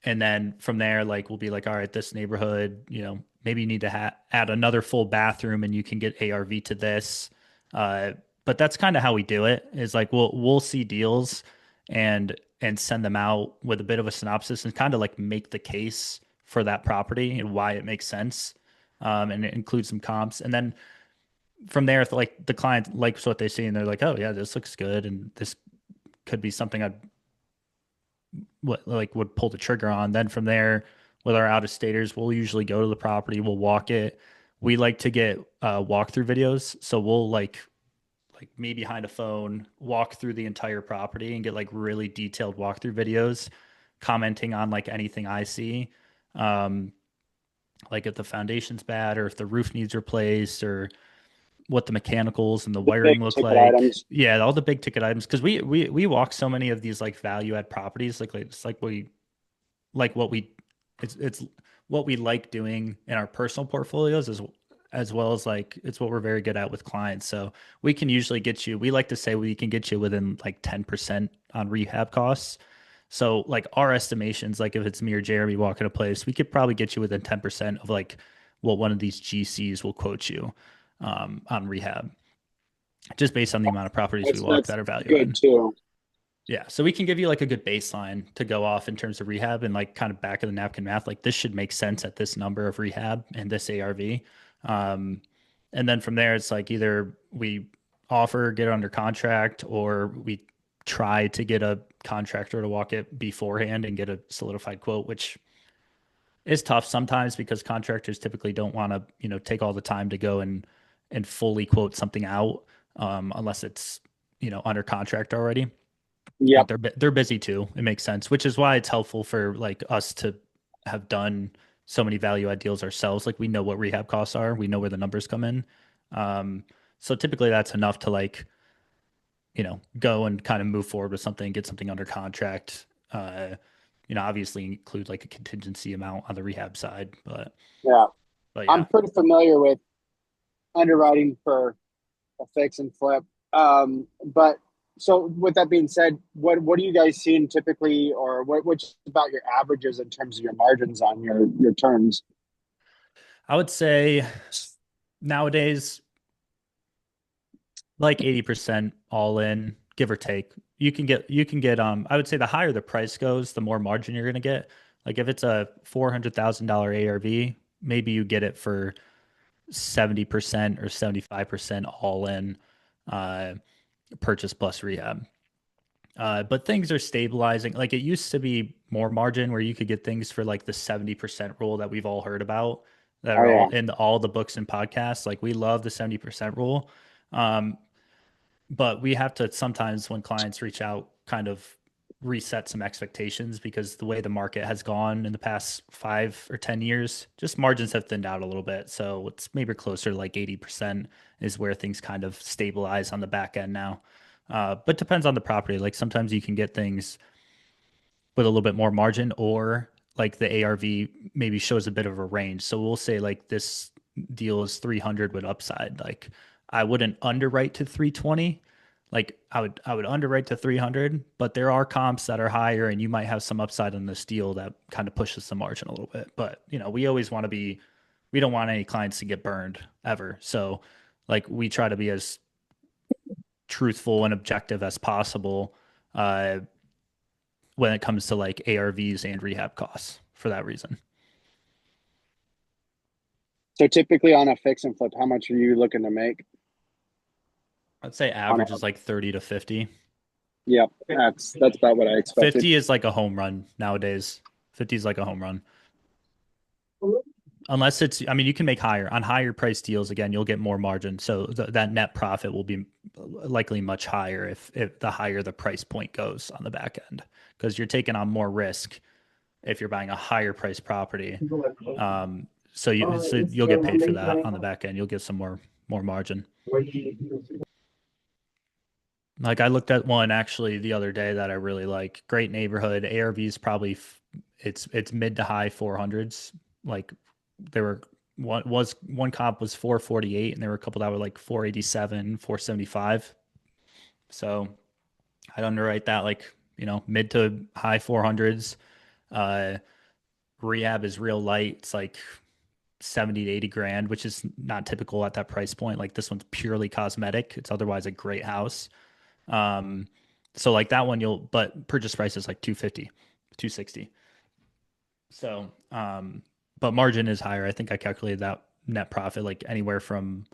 and then from there, like we'll be like, all right, this neighborhood, you know, maybe you need to add another full bathroom and you can get ARV to this. Uh, but that's kind of how we do it. Is like we'll see deals and send them out with a bit of a synopsis and kind of like make the case for that property and why it makes sense. And it includes some comps. And then from there, if like the client likes what they see and they're like, oh yeah, this looks good and this could be something I'd what like would pull the trigger on. Then from there, with our out of staters, we'll usually go to the property, we'll walk it. We like to get walkthrough videos, so we'll like me behind a phone walk through the entire property and get like really detailed walkthrough videos, commenting on like anything I see. Um, like if the foundation's bad or if the roof needs replaced or what the mechanicals and the The big wiring look ticket like. items. Yeah, all the big ticket items because we walk so many of these like value add properties like it's like what we it's what we like doing in our personal portfolios as well as like it's what we're very good at with clients. So we can usually get you, we like to say we can get you within like 10% on rehab costs. So like our estimations, like if it's me or Jeremy walking a place, we could probably get you within 10% of like what one of these GCs will quote you on rehab, just based on the amount of properties we walk That's that are value good add. too. Yeah. So we can give you like a good baseline to go off in terms of rehab and like kind of back of the napkin math. Like this should make sense at this number of rehab and this ARV. Um, and then from there, it's like either we offer, get it under contract, or we try to get a contractor to walk it beforehand and get a solidified quote, which is tough sometimes because contractors typically don't want to, you know, take all the time to go and fully quote something out unless it's, you know, under contract already. Like Yep. they're busy too. It makes sense, which is why it's helpful for like us to have done so many value add deals ourselves. Like we know what rehab costs are, we know where the numbers come in. Um, so typically that's enough to like, you know, go and kind of move forward with something, get something under contract. You know, obviously include like a contingency amount on the rehab side, Yeah. but I'm yeah. pretty familiar with underwriting for a fix and flip. But so with that being said, what are you guys seeing typically, or what's about your averages in terms of your margins on your turns? I would say nowadays like 80% all in, give or take. You can get I would say the higher the price goes, the more margin you're gonna get. Like if it's a $400,000 ARV, maybe you get it for 70% or 75% all in uh, purchase plus rehab. But things are stabilizing. Like it used to be more margin where you could get things for like the 70% rule that we've all heard about that Oh are all yeah. in all the books and podcasts. Like we love the 70% rule. Um, but we have to sometimes when clients reach out kind of reset some expectations because the way the market has gone in the past 5 or 10 years, just margins have thinned out a little bit. So it's maybe closer to like 80% is where things kind of stabilize on the back end now. But depends on the property. Like sometimes you can get things with a little bit more margin, or like the ARV maybe shows a bit of a range. So we'll say like this deal is 300 with upside. Like I wouldn't underwrite to 320. Like I would underwrite to 300, but there are comps that are higher and you might have some upside on this deal that kind of pushes the margin a little bit. But, we always want to be we don't want any clients to get burned ever. So like we try to be as truthful and objective as possible uh, when it comes to like ARVs and rehab costs for that reason. So typically on a fix and flip, how much are you looking to make I'd say on a? average is like 30 to 50. Yep, that's about what I expected. 50 is like a home run nowadays. 50 is like a home run. Unless it's, I mean, you can make higher on higher price deals. Again, you'll get more margin. So that net profit will be likely much higher if the higher the price point goes on the back end because you're taking on more risk if you're buying a higher price property. So you'll get paid for that on the back end. You'll get some more margin. Like I looked at one actually the other day that I really like. Great neighborhood. ARV is probably it's mid to high 400s. Like there were one comp was 448 and there were a couple that were like 487, 475. So I'd underwrite that like, mid to high 400s. Uh Rehab is real light. It's like 70 to 80 grand, which is not typical at that price point. Like this one's purely cosmetic. It's otherwise a great house. Um, so like that one but purchase price is like 250, 260. So, but margin is higher. I think I calculated that net profit like anywhere from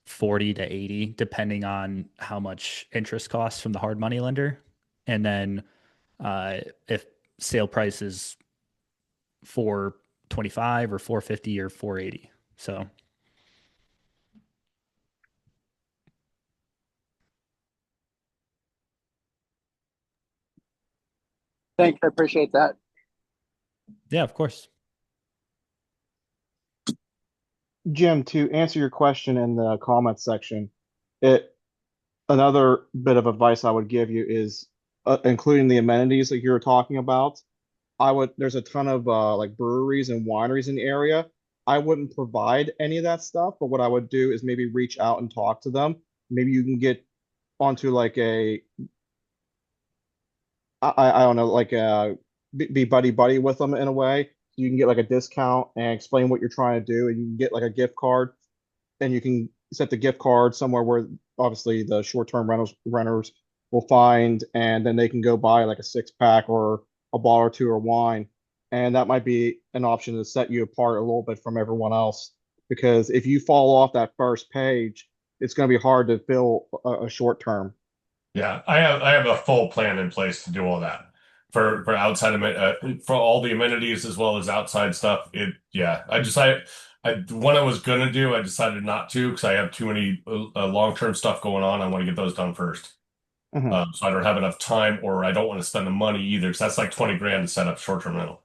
40 to 80, depending on how much interest costs from the hard money lender. And then if sale price is 425 or 450 or 480. So Thanks, I appreciate that. yeah, of course. Jim, to answer your question in the comments section, it another bit of advice I would give you is including the amenities that you were talking about. There's a ton of like breweries and wineries in the area. I wouldn't provide any of that stuff, but what I would do is maybe reach out and talk to them. Maybe you can get onto like I don't know, like be buddy buddy with them in a way. You can get like a discount and explain what you're trying to do, and you can get like a gift card, and you can set the gift card somewhere where obviously the short-term renters will find, and then they can go buy like a six pack or a bottle or two of wine, and that might be an option to set you apart a little bit from everyone else. Because if you fall off that first page, it's going to be hard to fill a short term. Yeah, I have a full plan in place to do all that for outside for all the amenities as well as outside stuff. I what I was gonna do, I decided not to because I have too many long-term stuff going on. I want to get those done first. Mhm. So I don't have enough time, or I don't want to spend the money either, because that's like 20 grand to set up short-term rental.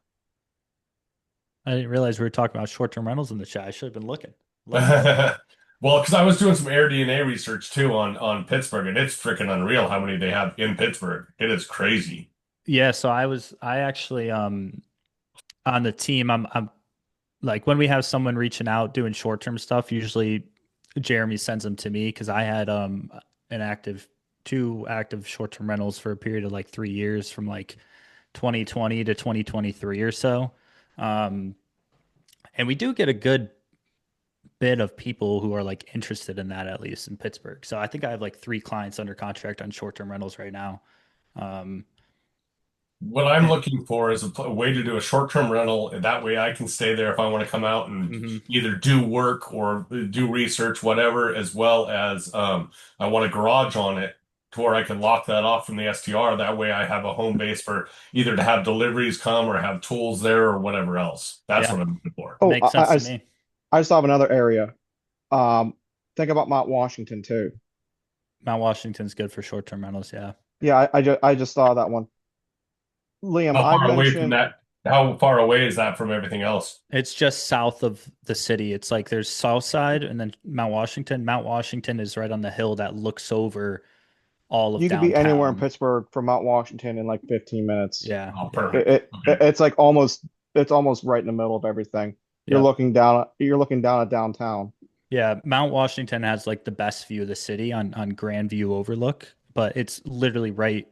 I didn't realize we were talking about short-term rentals in the chat. I should have been looking. Love that. Well, because I was doing some AirDNA research too on Pittsburgh, and it's freaking unreal how many they have in Pittsburgh. It is crazy. Yeah, so I actually on the team, I'm like when we have someone reaching out doing short-term stuff, usually Jeremy sends them to me because I had an active two active short-term rentals for a period of like 3 years from like 2020 to 2023 or so. Um, and we do get a good bit of people who are like interested in that at least in Pittsburgh. So I think I have like three clients under contract on short-term rentals right now. Um, What I'm looking for is a way to do a short-term rental, and that way I can stay there if I want to come out and Hmm. either do work or do research, whatever, as well as I want a garage on it to where I can lock that off from the STR. That way I have a home base for either to have deliveries come or have tools there or whatever else. That's Yeah, what I'm looking for. Oh, makes sense to me. I just have another area. Um, think about Mount Washington too. Mount Washington's good for short-term rentals. Yeah. Yeah, I just saw that one. Liam, How I far away from mentioned that? How far away is that from everything else? It's just south of the city. It's like there's South Side and then Mount Washington. Mount Washington is right on the hill that looks over all of you could be anywhere in downtown. Pittsburgh from Mount Washington in like 15 minutes. Yeah, Oh, yeah, perfect. Okay. It's like almost right in the middle of everything. yep. You're looking down at downtown. Yeah, Mount Washington has like the best view of the city on Grand View Overlook, but it's literally right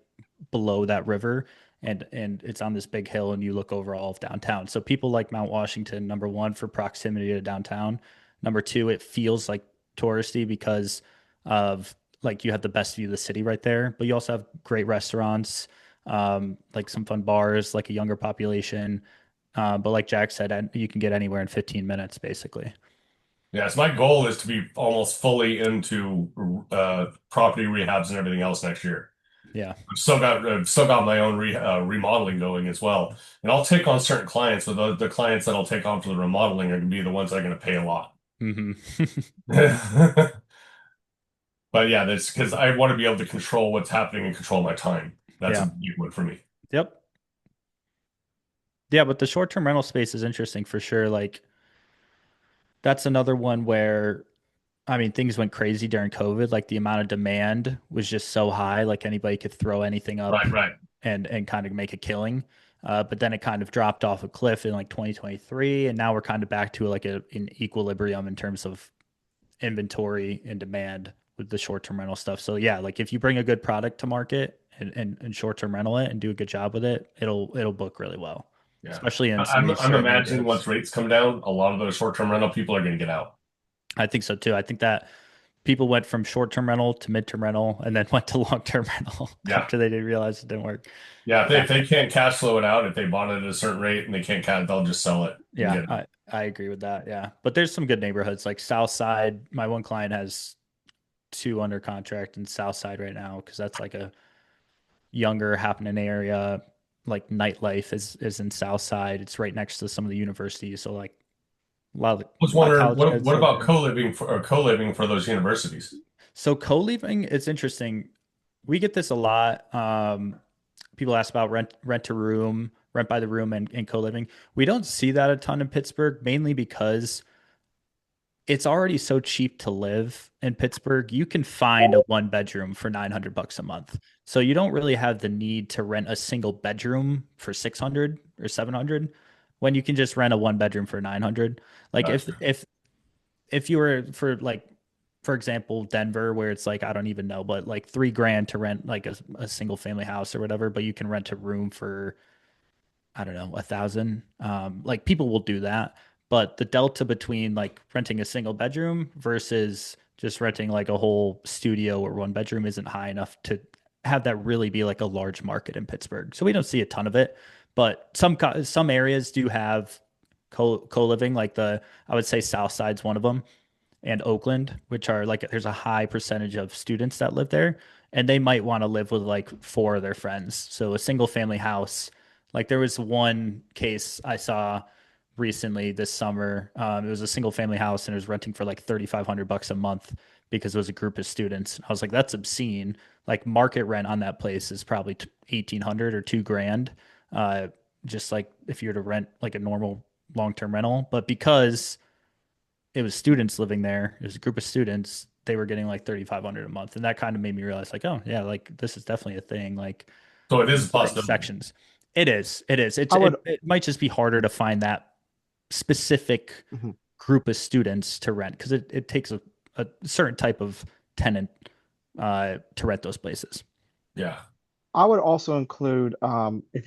below that river and it's on this big hill and you look over all of downtown. So people like Mount Washington, number one, for proximity to downtown. Number two, it feels like touristy because of like you have the best view of the city right there, but you also have great restaurants, like some fun bars, like a younger population. But like Jack said, you can get anywhere in 15 minutes basically. Yes, my goal is to be almost fully into property rehabs and everything else next year. Yeah. I've still got my own remodeling going as well, and I'll take on certain clients, but the clients that I'll take on for the remodeling are going to be the ones that are going to pay a lot. Hmm. But yeah, that's because I want to be able to control what's happening and control my time. That's a Yeah. big one for me. Yep. Yeah, but the short-term rental space is interesting for sure. Like that's another one where I mean things went crazy during COVID. Like the amount of demand was just so high, like anybody could throw anything up Right, right. and kind of make a killing. But then it kind of dropped off a cliff in like 2023, and now we're kind of back to like an equilibrium in terms of inventory and demand with the short-term rental stuff. So yeah, like if you bring a good product to market and short-term rental it and do a good job with it, it'll book really well, Yeah, especially in some of I'm these I'm certain imagining once neighborhoods. rates come down, a lot of those short-term rental people are going to get out. I think so too. I think that people went from short-term rental to mid-term rental and then went to long-term rental Yeah. after they did realize it didn't work. Yeah, if they, Yeah. if they can't cash flow it out, if they bought it at a certain rate and they can't cash, they'll just sell it and Yeah, get it. I agree with that. Yeah. But there's some good neighborhoods like South Side. My one client has two under contract in South Side right now because that's like a younger happening area. Like nightlife is in South Side. It's right next to some of the universities. So like I was a lot of wondering, college what kids live about there. co-living for those universities? So co-living, it's interesting. We get this a lot. People ask about rent to room, rent by the room, and co-living. We don't see that a ton in Pittsburgh, mainly because it's already so cheap to live in Pittsburgh. You can find a one bedroom for $900 a month. So you don't really have the need to rent a single bedroom for 600 or 700 when you can just rent a one bedroom for 900. Like Gotcha. if you were for example, Denver, where it's like I don't even know, but like 3 grand to rent like a single family house or whatever, but you can rent a room for I don't know, 1,000. Like people will do that, but the delta between like renting a single bedroom versus just renting like a whole studio or one bedroom isn't high enough to have that really be like a large market in Pittsburgh. So we don't see a ton of it, but some areas do have co-living. Like I would say South Side's one of them, and Oakland, which are like there's a high percentage of students that live there, and they might want to live with like four of their friends. So a single family house. Like there was one case I saw recently this summer. It was a single family house and it was renting for like $3,500 a month because it was a group of students. I was like, that's obscene. Like market rent on that place is probably 1,800 or 2 grand. Uh, just like if you were to rent like a normal long term rental, but because it was students living there. It was a group of students. They were getting like 3,500 a month, and that kind of made me realize, like, oh yeah, like this is definitely a thing. Like So it in is a certain possibility. sections, it is. It is. I would It might just be harder to find that specific mhm. group of students to rent because it takes a certain type of tenant to rent those places. Yeah. I would also include if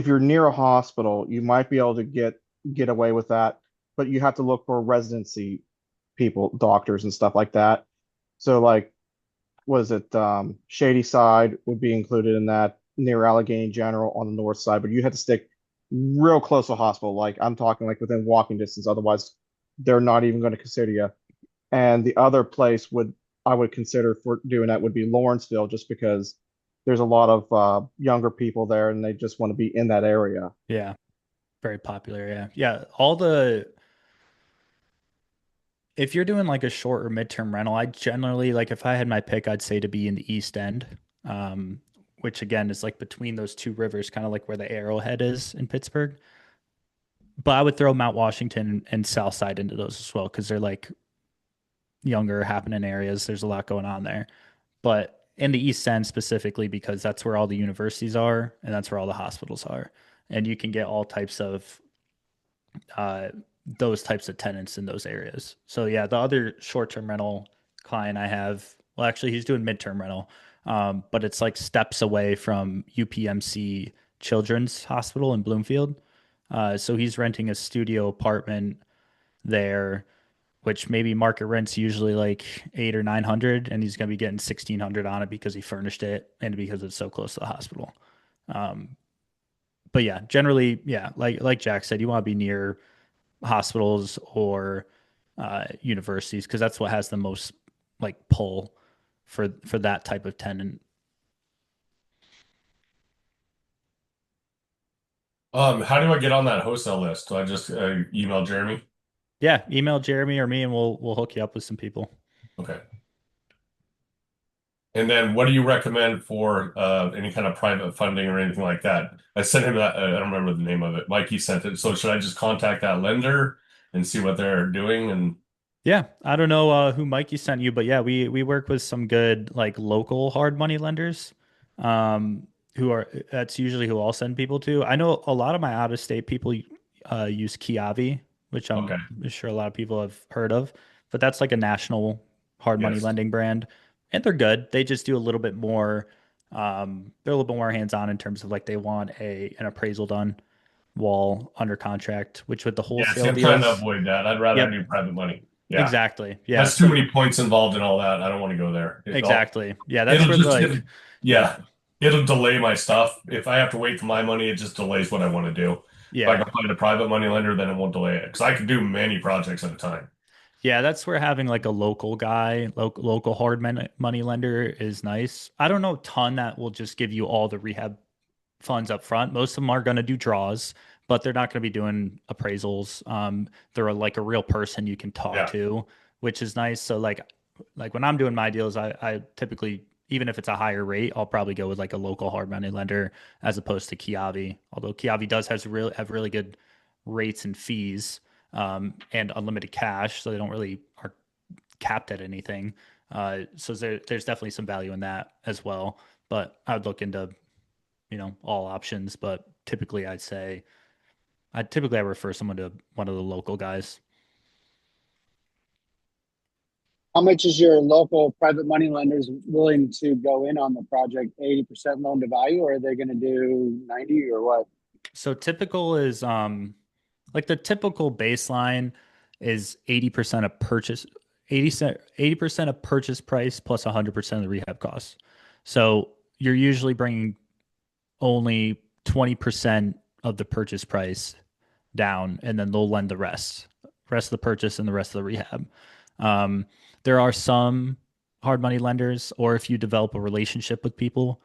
you're near a hospital, you might be able to get away with that, but you have to look for residency people, doctors and stuff like that. So like was it Shady Side would be included in that. near Allegheny General on the north side, but you had to stick real close to a hospital. Like I'm talking like within walking distance. Otherwise, they're not even going to consider you. And the other place would I would consider for doing that would be Lawrenceville, just because there's a lot of younger people there and they just want to be in that area. Yeah, very popular. Yeah. Yeah. All the if you're doing like a short or midterm rental, I generally like if I had my pick, I'd say to be in the East End, which again is like between those two rivers, kind of like where the Arrowhead is in Pittsburgh. But I would throw Mount Washington and South Side into those as well because they're like younger happening areas. There's a lot going on there. But in the East End specifically, because that's where all the universities are and that's where all the hospitals are. And you can get all types of uh, those types of tenants in those areas. So yeah, the other short-term rental client I have, well, actually he's doing midterm rental, but it's like steps away from UPMC Children's Hospital in Bloomfield. So he's renting a studio apartment there, which maybe market rent's usually like 8 or 900, and he's gonna be getting 1,600 on it because he furnished it and because it's so close to the hospital. Um, but yeah, generally, yeah, like Jack said, you want to be near hospitals or universities because that's what has the most like pull for that type of tenant. How do I get on that wholesale list? Do I just email Jeremy? Yeah, email Jeremy or me and we'll hook you up with some people. Okay. And then what do you recommend for any kind of private funding or anything like that? I sent him that, I don't remember the name of it. Mikey sent it. So should I just contact that lender and see what they're doing? And Yeah, I don't know who Mikey sent you, but yeah, we work with some good like local hard money lenders, um, who are that's usually who I'll send people to. I know a lot of my out of state people use Kiavi, which okay. I'm sure a lot of people have heard of, but that's like a national hard money Yes. lending brand, and they're good. They just do a little bit more. They're a little bit more hands on in terms of like they want an appraisal done while under contract, which with the Yeah, see, wholesale I'm trying to deals. avoid that. I'd rather do Yep, private money. Yeah. exactly. Yeah. That's too So many points involved in all that. I don't want to go there. exactly. Yeah, that's It'll where the just, it, like, yep, yeah, it'll delay my stuff. If I have to wait for my money, it just delays what I want to do. If I yeah, can find a private money lender, then it won't delay it because I can do many projects at a time. yeah. That's where having like a local guy, local money lender is nice. I don't know a ton that will just give you all the rehab funds up front. Most of them are going to do draws, but they're not going to be doing appraisals. They're like a real person you can talk Yeah. to, which is nice. So like when I'm doing my deals, I typically even if it's a higher rate, I'll probably go with like a local hard money lender as opposed to Kiavi. Although Kiavi does have really good rates and fees, and unlimited cash, so they don't really are capped at anything. So there's definitely some value in that as well. But I would look into all options, but typically I refer someone to one of the local guys. How much is your local private money lenders willing to go in on the project? 80% loan to value, or are they going to do 90 or what? So typical is like the typical baseline is 80% of purchase 80% of purchase price plus 100% of the rehab costs. So you're usually bringing only 20% of the purchase price down and then they'll lend the rest of the purchase and the rest of the rehab. Um, there are some hard money lenders, or if you develop a relationship with people,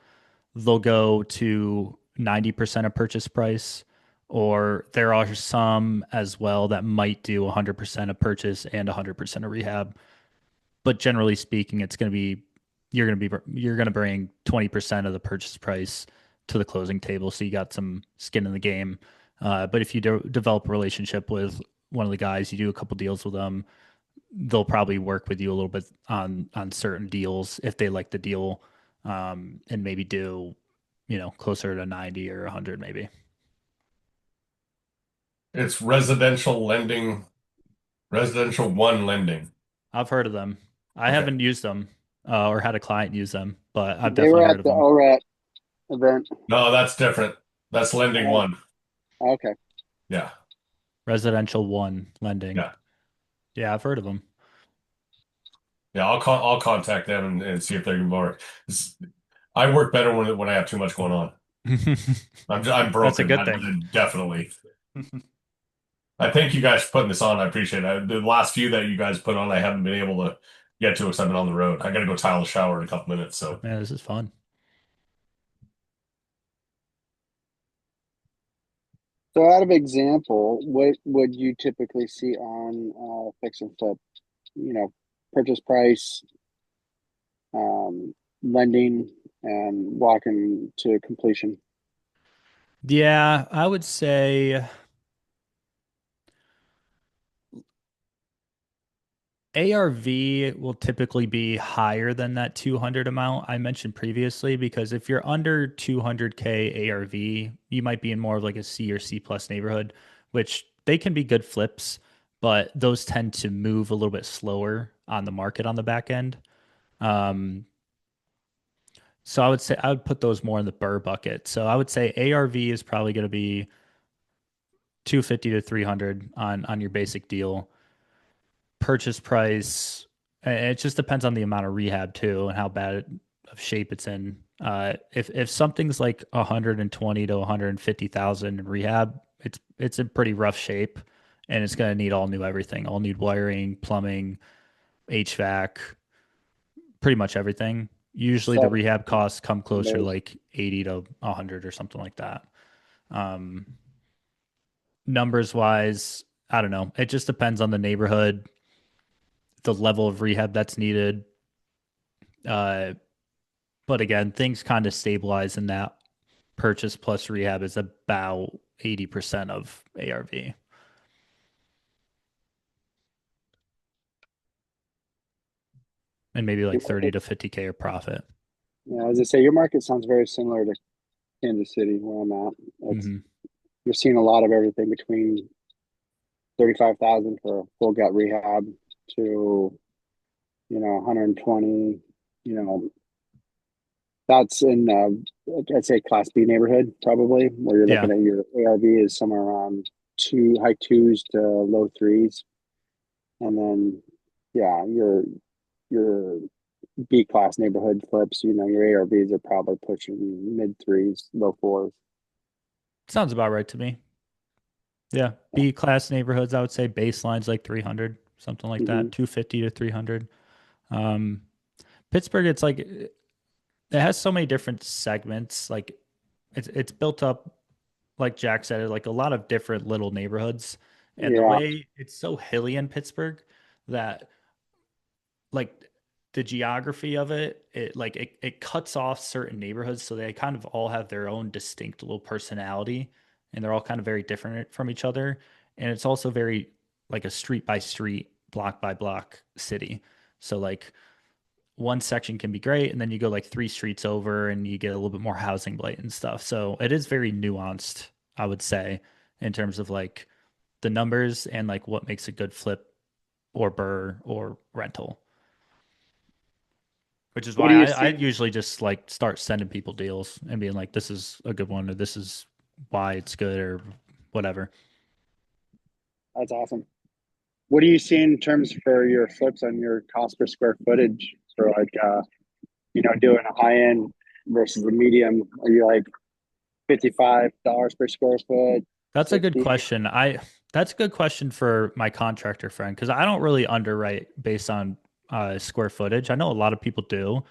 they'll go to 90% of purchase price. Or there are some as well that might do 100% of purchase and 100% of rehab. But generally speaking, it's going to be you're going to bring 20% of the purchase price to the closing table, so you got some skin in the game. But if you develop a relationship with one of the guys, you do a couple deals with them, they'll probably work with you a little bit on certain deals if they like the deal, and maybe do closer to 90 or 100 maybe. It's residential lending, residential one lending. I've heard of them. I Okay. haven't used them, or had a client use them, but I've They definitely were heard at of the them. ORAT event. No, that's different. That's lending Oh, one. okay. Yeah. Residential one lending. Yeah. Yeah, I've heard of them. Yeah. I'll contact them and see if they can borrow. It's- I work better when I have too much going on. I'm That's a broken. good thing. Definitely. I thank you guys for putting this on. I appreciate it. The last few that you guys put on, I haven't been able to get to because I've been on the road. I got to go tile the shower in a couple minutes. So Man, this is fun. So, out of example, what would you typically see on fix and flip? You know, purchase price, lending, and walking to completion. Yeah, I would say ARV will typically be higher than that 200 amount I mentioned previously because if you're under 200K ARV, you might be in more of like a C or C plus neighborhood, which they can be good flips, but those tend to move a little bit slower on the market on the back end. Um, so I would say I would put those more in the Burr bucket. So I would say ARV is probably going to be 250 to 300 on your basic deal. Purchase price, it just depends on the amount of rehab too and how bad of shape it's in. If something's like 120 to 150,000 in rehab, it's in pretty rough shape, and it's gonna need all new everything, all new wiring, plumbing, HVAC, pretty much everything. Usually the Seven rehab costs come closer to windows. like 80 to 100 or something like that. Um, Numbers wise, I don't know. It just depends on the neighborhood, the level of rehab that's needed. Uh, but again, things kind of stabilize in that purchase plus rehab is about 80% of ARV and maybe like 30 to 50K of profit. Yeah, as I say, your market sounds very similar to Kansas City, where I'm at. It's Hmm. You're seeing a lot of everything between 35,000 for a full gut rehab to 120. You know, that's in I'd say Class B neighborhood probably, where you're Yeah. looking at your ARV is somewhere around high twos to low threes, and then yeah, your B class neighborhood flips. Your ARVs are probably pushing mid threes, low fours. Sounds about right to me. Yeah. B class neighborhoods, I would say baselines like 300, something like Mm-hmm. that, 250 to 300. Um, Pittsburgh, it's like it has so many different segments. Like it's built up, like Jack said, like a lot of different little neighborhoods. And the Yeah, way it's so hilly in Pittsburgh that like the geography of it, it cuts off certain neighborhoods so they kind of all have their own distinct little personality and they're all kind of very different from each other. And it's also very like a street by street, block by block city. So like one section can be great and then you go like three streets over and you get a little bit more housing blight and stuff. So it is very nuanced, I would say, in terms of like the numbers and like what makes a good flip or burr or rental. Which is what do why you I see? usually just like start sending people deals and being like, this is a good one or this is why it's good or whatever. That's awesome. What do you see in terms for your flips on your cost per square footage for like doing a high end versus a medium? Are you like $55 per square foot, That's a good 60? question. That's a good question for my contractor friend because I don't really underwrite based on square footage. I know a lot of people do,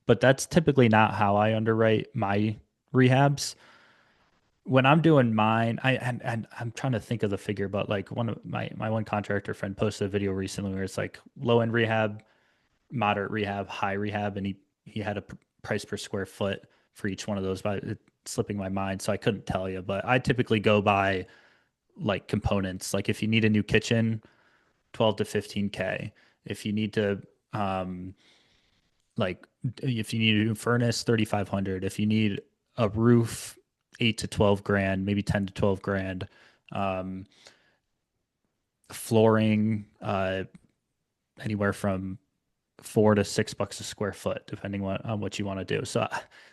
but that's typically not how I underwrite my rehabs. When I'm doing mine, and I'm trying to think of the figure, but like one of my one contractor friend posted a video recently where it's like low end rehab, moderate rehab, high rehab, and he had a price per square foot for each one of those, but it's slipping my mind, so I couldn't tell you. But I typically go by like components. Like if you need a new kitchen, 12 to 15K. If you need to um like if you need a new furnace, 3,500. If you need a roof, 8 to 12 grand, maybe 10 to 12 grand. Um Flooring, anywhere from $4 to $6 a square foot, depending on what you want to do. So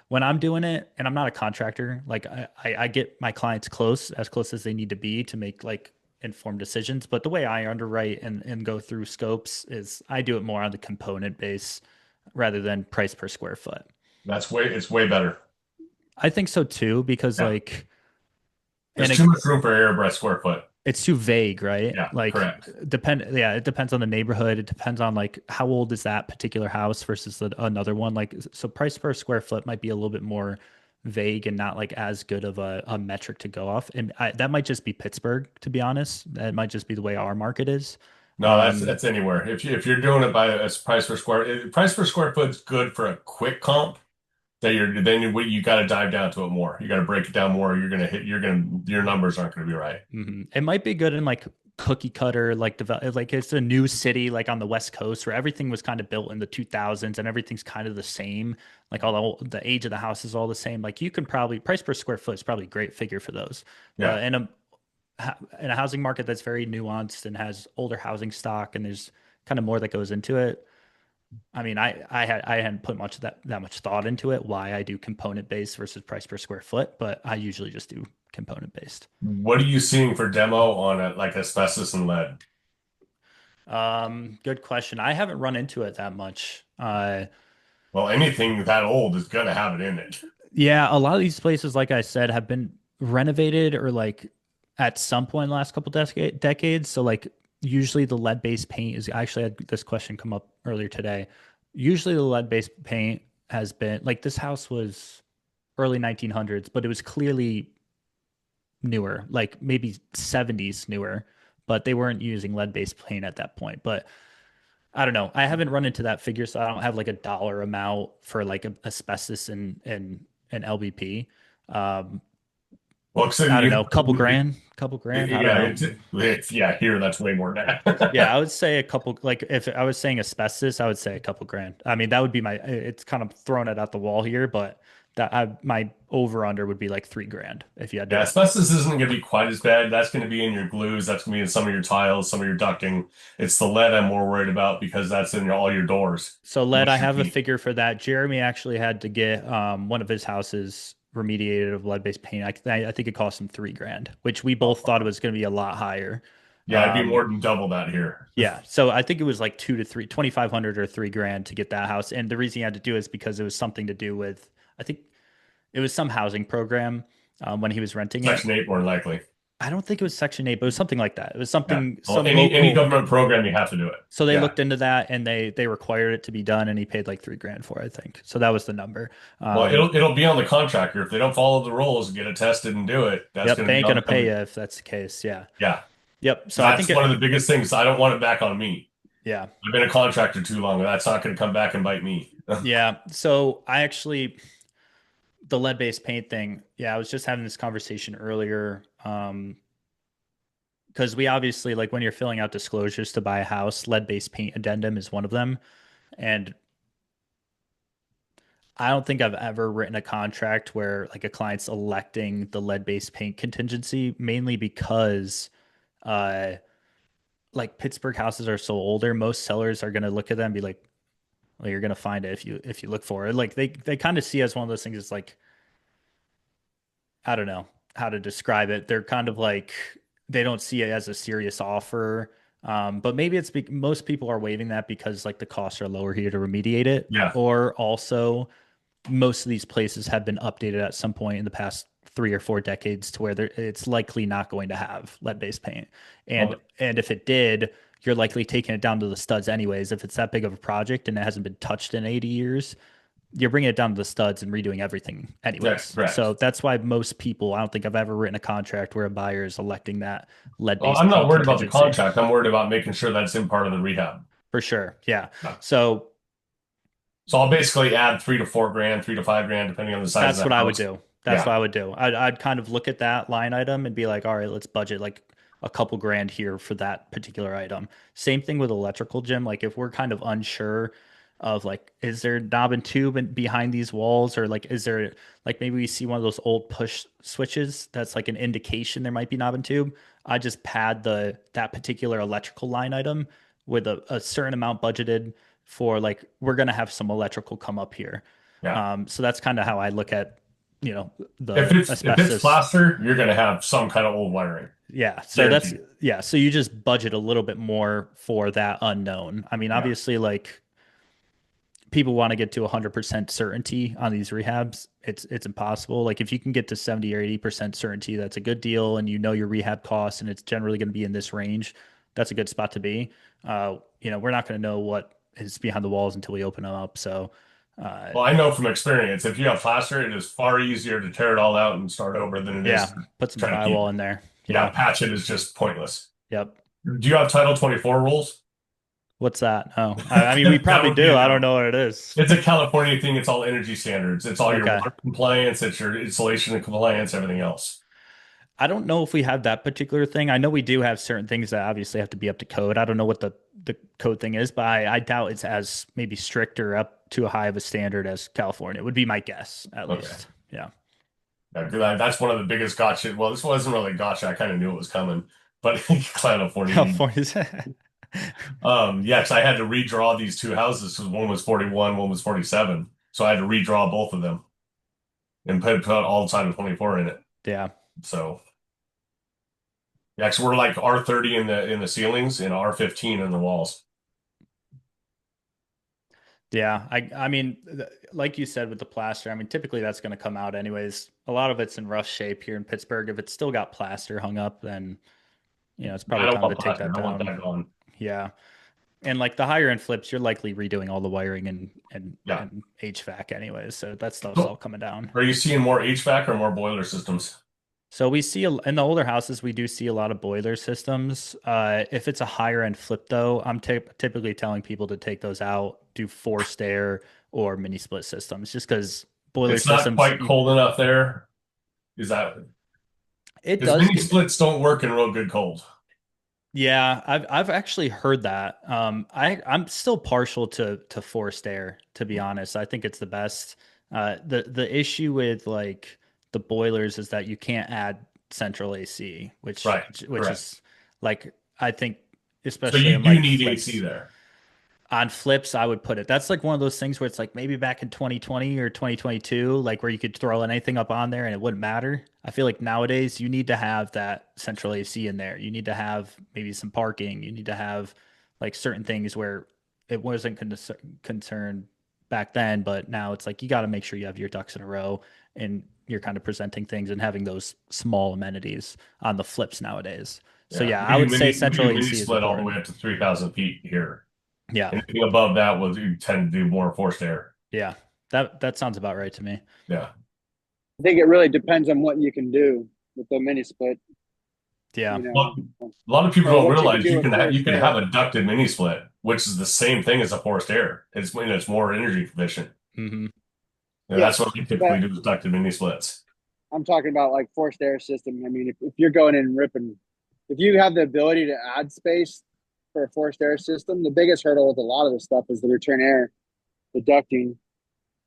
when I'm doing it, and I'm not a contractor, like I get my clients as close as they need to be to make like informed decisions. But the way I underwrite and go through scopes is I do it more on the component base rather than price per square foot. it's way better. I think so too, because Yeah. like, There's and too it, much room for error by square foot. it's too vague, right? Yeah, Like correct. yeah, it depends on the neighborhood. It depends on like how old is that particular house versus another one. Like so price per square foot might be a little bit more vague and not like as good of a metric to go off. And that might just be Pittsburgh, to be honest. That might just be the way our market is. No, that's Um, that's anywhere. If you're doing it by a price per square foot is good for a quick comp. That you're then you got to dive down to it more. You got to break it down more. Your numbers aren't going to be right. It might be good in like cookie cutter, like develop, like it's a new city, like on the West Coast, where everything was kind of built in the 2000s and everything's kind of the same. Like the age of the house is all the same. Like you can probably price per square foot is probably a great figure for those. Yeah. But in a housing market that's very nuanced and has older housing stock and there's kind of more that goes into it. I mean, I hadn't put much of that much thought into it, why I do component based versus price per square foot, but I usually just do component based. What are you seeing for demo on it, like asbestos and lead? Good question. I haven't run into it that much. Well, anything that old is going to have it in it. Yeah, a lot of these places, like I said, have been renovated or like at some point in the last couple decades. So like usually the lead-based paint is I actually had this question come up earlier today. Usually the lead-based paint has been like this house was early 1900s, but it was clearly newer, like maybe 70s newer, but they weren't using lead-based paint at that point. But I don't know. I haven't run into that figure, so I don't have like a dollar amount for like asbestos and LBP. Um, Well, so I don't you, know, couple grand. I don't yeah, know. yeah, here that's way more than Yeah, that. I would say a couple. Like if I was saying asbestos, I would say a couple grand. I mean, that would be my. It's kind of throwing it out the wall here, but my over under would be like 3 grand if you had Yeah, to. asbestos isn't going to be quite as bad. That's going to be in your glues. That's going to be in some of your tiles, some of your ducting. It's the lead I'm more worried about because that's in all your doors. So lead, I Once you have a keep. figure for that. Jeremy actually had to get one of his houses remediated of lead-based paint. I think it cost him 3 grand, which we Oh, both thought it was going to be a lot higher. yeah, it'd be Um, more than double that here. yeah, so I think it was like 2,500 or 3 grand to get that house. And the reason he had to do it is because it was something to do with, I think it was some housing program when he was renting it. Section 8 more than likely. I don't think it was Section 8, but it was something like that. It was Yeah. something, Well, some any local. government program, you have to do it. So they Yeah. looked into that and they required it to be done, and he paid like 3 grand for it, I think. So that was the number. Well, Um, it'll be on the contractor. If they don't follow the rules and get it tested and do it, that's Yep, going to they be ain't on gonna the pay you company. if that's the case. Yeah. Yeah. Yep. So I That's think one of it. the biggest things. I don't want it back on me. Yeah. I've been a contractor too long. That's not going to come back and bite me. Yeah. So I actually the lead-based paint thing. Yeah, I was just having this conversation earlier. Because we obviously like when you're filling out disclosures to buy a house, lead-based paint addendum is one of them, and I don't think I've ever written a contract where like a client's electing the lead-based paint contingency, mainly because uh like Pittsburgh houses are so older, most sellers are gonna look at them and be like, well, you're gonna find it if you look for it. Like they kind of see it as one of those things. It's like I don't know how to describe it. They're kind of like they don't see it as a serious offer. But maybe most people are waiving that because like the costs are lower here to remediate it, Yeah. or also most of these places have been updated at some point in the past 3 or 4 decades to where it's likely not going to have lead-based paint. And Well, and if it did, you're likely taking it down to the studs anyways. If it's that big of a project and it hasn't been touched in 80 years, you're bringing it down to the studs and redoing everything yeah, anyways. So correct. that's why most people, I don't think I've ever written a contract where a buyer is electing that Well, lead-based I'm not paint worried about the contingency. contract. I'm worried about making sure that's in part of the rehab. For sure. Yeah. Yeah. So So I'll basically add 3 to 4 grand, 3 to 5 grand, depending on the size that's of what the I would house. do. That's Yeah. what I would do. I'd kind of look at that line item and be like, all right, let's budget like a couple grand here for that particular item. Same thing with electrical, Jim. Like if we're kind of unsure of like, is there knob and tube behind these walls, or like, is there like maybe we see one of those old push switches that's like an indication there might be knob and tube. I just pad that particular electrical line item with a certain amount budgeted for like we're gonna have some electrical come up here. Yeah. So that's kind of how I look at, If the it's asbestos. plaster, you're going to have some kind of old wiring. Yeah. So that's, Guaranteed. yeah. So you just budget a little bit more for that unknown. I mean, Yeah. obviously, like people want to get to 100% certainty on these rehabs. It's impossible. Like if you can get to 70 or 80% certainty, that's a good deal, and you know your rehab costs, and it's generally going to be in this range. That's a good spot to be. We're not going to know what is behind the walls until we open them up. So, uh, Well, I know from experience, if you have plaster, it is far easier to tear it all out and start over than it is yeah, put some trying to keep drywall it. in there. Yeah, Yeah. patch it is just pointless. Yep. Do you have Title 24 rules? What's that? Oh, I mean, we That probably would be a do. I don't no. know what it is. It's a California thing. It's all energy standards. It's all your Okay. water compliance. It's your insulation and compliance, everything else. I don't know if we have that particular thing. I know we do have certain things that obviously have to be up to code. I don't know what the code thing is, but I doubt it's as maybe strict or up to a high of a standard as California would be my guess, at Okay. least. Yeah. That's one of the biggest gotcha. Well, this wasn't really gotcha. I kind of knew it was coming, but California. California's. Yeah, 'cause I had to redraw these two houses because one was 41, one was 47. So I had to redraw both of them and put all the Title 24 in it. Yeah. So yeah, so we're like R30 in the ceilings and R15 in the walls. Yeah. I mean, like you said with the plaster, I mean, typically that's going to come out anyways. A lot of it's in rough shape here in Pittsburgh. If it's still got plaster hung up, then, it's I probably don't time to want take plaster. that I want down. that gone. Yeah. And like the higher end flips, you're likely redoing all the wiring Yeah. and HVAC anyways. So that stuff's all So coming down. are you seeing more HVAC or more boiler systems? So we see in the older houses, we do see a lot of boiler systems. If it's a higher end flip, though, I'm typically telling people to take those out, do forced air or mini split systems, just because boiler It's not systems, quite cold enough there. Is that it because does mini get. splits don't work in real good cold? Yeah, I've actually heard that. I'm still partial to forced air, to be honest. I think it's the best. The issue with like the boilers is that you can't add central AC, which Right. which Correct. is like I think So especially you on do like need AC flips. there. On flips, I would put it. That's like one of those things where it's like maybe back in 2020 or 2022, like where you could throw anything up on there and it wouldn't matter. I feel like nowadays you need to have that central AC in there. You need to have maybe some parking. You need to have like certain things where it wasn't concerned back then, but now it's like you got to make sure you have your ducks in a row and you're kind of presenting things and having those small amenities on the flips nowadays. So Yeah. yeah, I would say We central do mini AC is split all the way important. up to 3,000 feet here. Yeah. Anything above that will tend to do more forced air. Yeah. That sounds about right to me. Yeah. I think it really depends on what you can do with the mini split, Yeah. you Well, know, a lot of people or don't what you can realize do with you forced can have air. a ducted mini split, which is the same thing as a forced air. It's more energy efficient. Hmm. And that's what Yes, we typically but do with ducted mini splits. I'm talking about like forced air system. I mean, if you're going in and ripping, if you have the ability to add space for a forced air system, the biggest hurdle with a lot of this stuff is the return air, the ducting,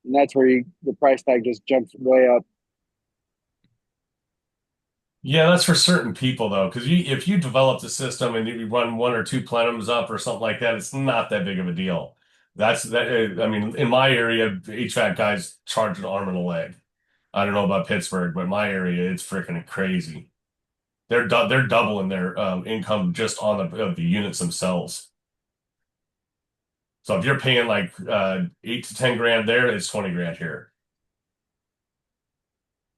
and that's where the price tag just jumps way up. Yeah, that's for certain people though, because if you develop the system and you run one or two plenums up or something like that, it's not that big of a deal. That's that. I mean, in my area, HVAC guys charge an arm and a leg. I don't know about Pittsburgh, but my area, it's freaking crazy. They're doubling their income just on the units themselves. So if you're paying like 8 to 10 grand there, it's 20 grand here.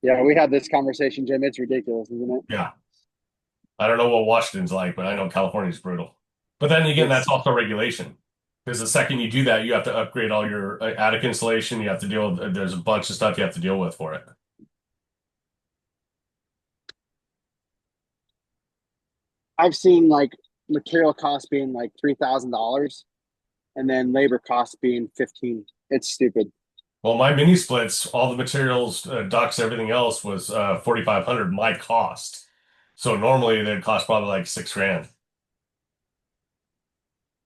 Yeah, we had this conversation, Jim. It's ridiculous, isn't it? Yeah. I don't know what Washington's like, but I know California's brutal. But then again, that's It's also regulation. Because the second you do that, you have to upgrade all your attic insulation. You have to deal with, there's a bunch of stuff you have to deal with for it. I've seen like material costs being like $3,000 and then labor costs being 15. It's stupid. Well, my mini splits, all the materials, ducts, everything else was 4,500 my cost. So normally they'd cost probably like 6 grand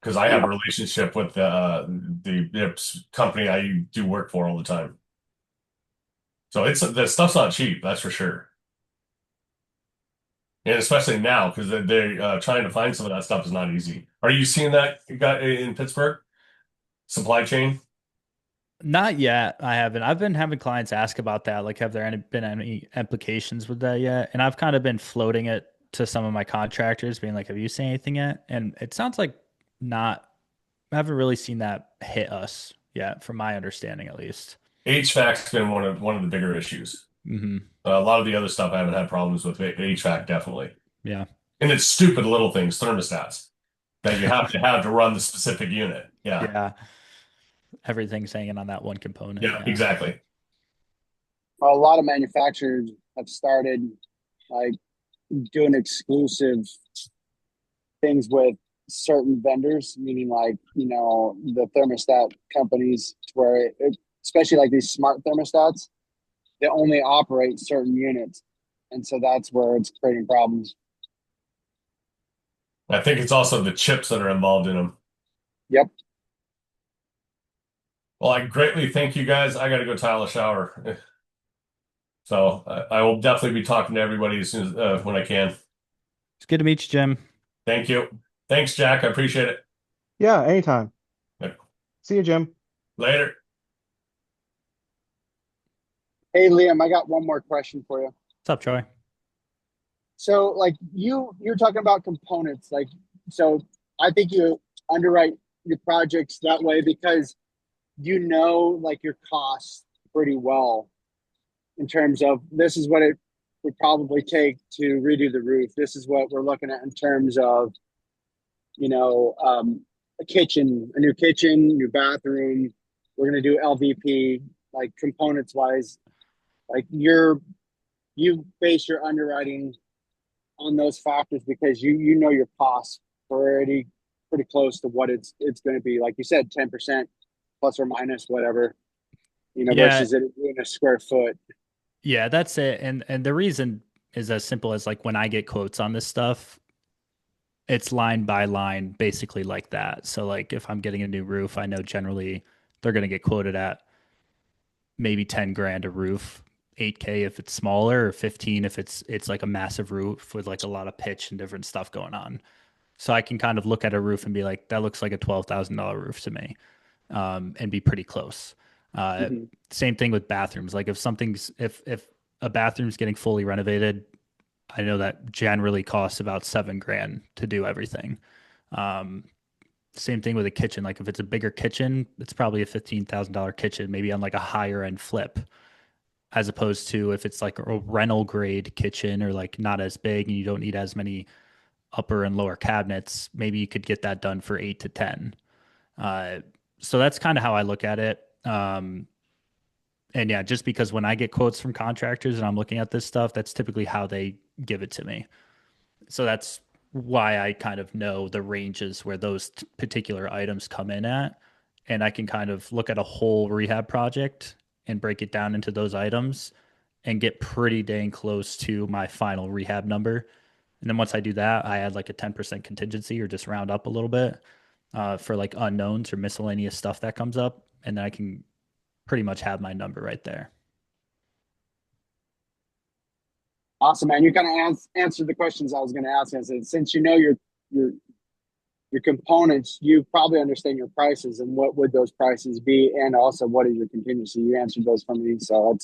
because I have a relationship with the company I do work for all the time. So it's the stuff's not cheap, that's for sure. And especially now because they're trying to find some of that stuff is not easy. Are you seeing that in Pittsburgh? Supply chain? Not yet. I haven't. I've been having clients ask about that. Like, have there been any implications with that yet? And I've kind of been floating it to some of my contractors, being like, have you seen anything yet? And it sounds like not, I haven't really seen that hit us Yeah, from my understanding at least. HVAC's been one of the bigger issues. Hmm. A lot of the other stuff I haven't had problems with. HVAC definitely, Yeah. and it's stupid little things, thermostats that you have to run the specific unit. Yeah, Yeah. Everything's hanging on that one component. yeah, Yeah. exactly. A lot of manufacturers have started like doing exclusive things with certain vendors, meaning like, the thermostat companies, where especially like these smart thermostats, they only operate certain units. And so that's where it's creating problems. I think it's also the chips that are involved in them. Yep. Well, I greatly thank you guys. I got to go tile a shower, so I will definitely be talking to everybody as soon as when I can. It's good to meet you, Jim. Thank you. Thanks, Jack. I appreciate it. Yeah, anytime. Yep. See you, Jim. Later. Hey, Liam, I got one more question for you. What's up, Troy? So like you're talking about components, like, so I think you underwrite your projects that way because like your costs pretty well in terms of this is what it would probably take to redo the roof. This is what we're looking at in terms of, you know, um, a new kitchen, new bathroom. We're going to do LVP, like components wise, like you base your underwriting on those factors because you know your costs pretty close to what it's going to be. Like you said, 10% plus or minus whatever, Yeah, versus it being a square foot. yeah, that's it. And the reason is as simple as like when I get quotes on this stuff, it's line by line, basically like that. So like if I'm getting a new roof, I know generally they're gonna get quoted at maybe 10 grand a roof, 8K if it's smaller, or 15 if it's like a massive roof with like a lot of pitch and different stuff going on. So I can kind of look at a roof and be like, that looks like a $12,000 roof to me, and be pretty close. Uh, Mm-hmm. Same thing with bathrooms. Like if a bathroom's getting fully renovated, I know that generally costs about 7 grand to do everything. Um, Same thing with a kitchen. Like if it's a bigger kitchen, it's probably a $15,000 kitchen, maybe on like a higher end flip, as opposed to if it's like a rental grade kitchen or like not as big and you don't need as many upper and lower cabinets, maybe you could get that done for 8 to 10. Uh, so that's kind of how I look at it. And yeah, just because when I get quotes from contractors and I'm looking at this stuff, that's typically how they give it to me. So that's why I kind of know the ranges where those particular items come in at. And I can kind of look at a whole rehab project and break it down into those items and get pretty dang close to my final rehab number. And then once I do that, I add like a 10% contingency or just round up a little bit, for like unknowns or miscellaneous stuff that comes up. And then I can pretty much have my number right there. Awesome, man. You kind of answered the questions I was going to ask. I said, since you know your your components, you probably understand your prices and what would those prices be, and also what is your contingency. You answered those for me, so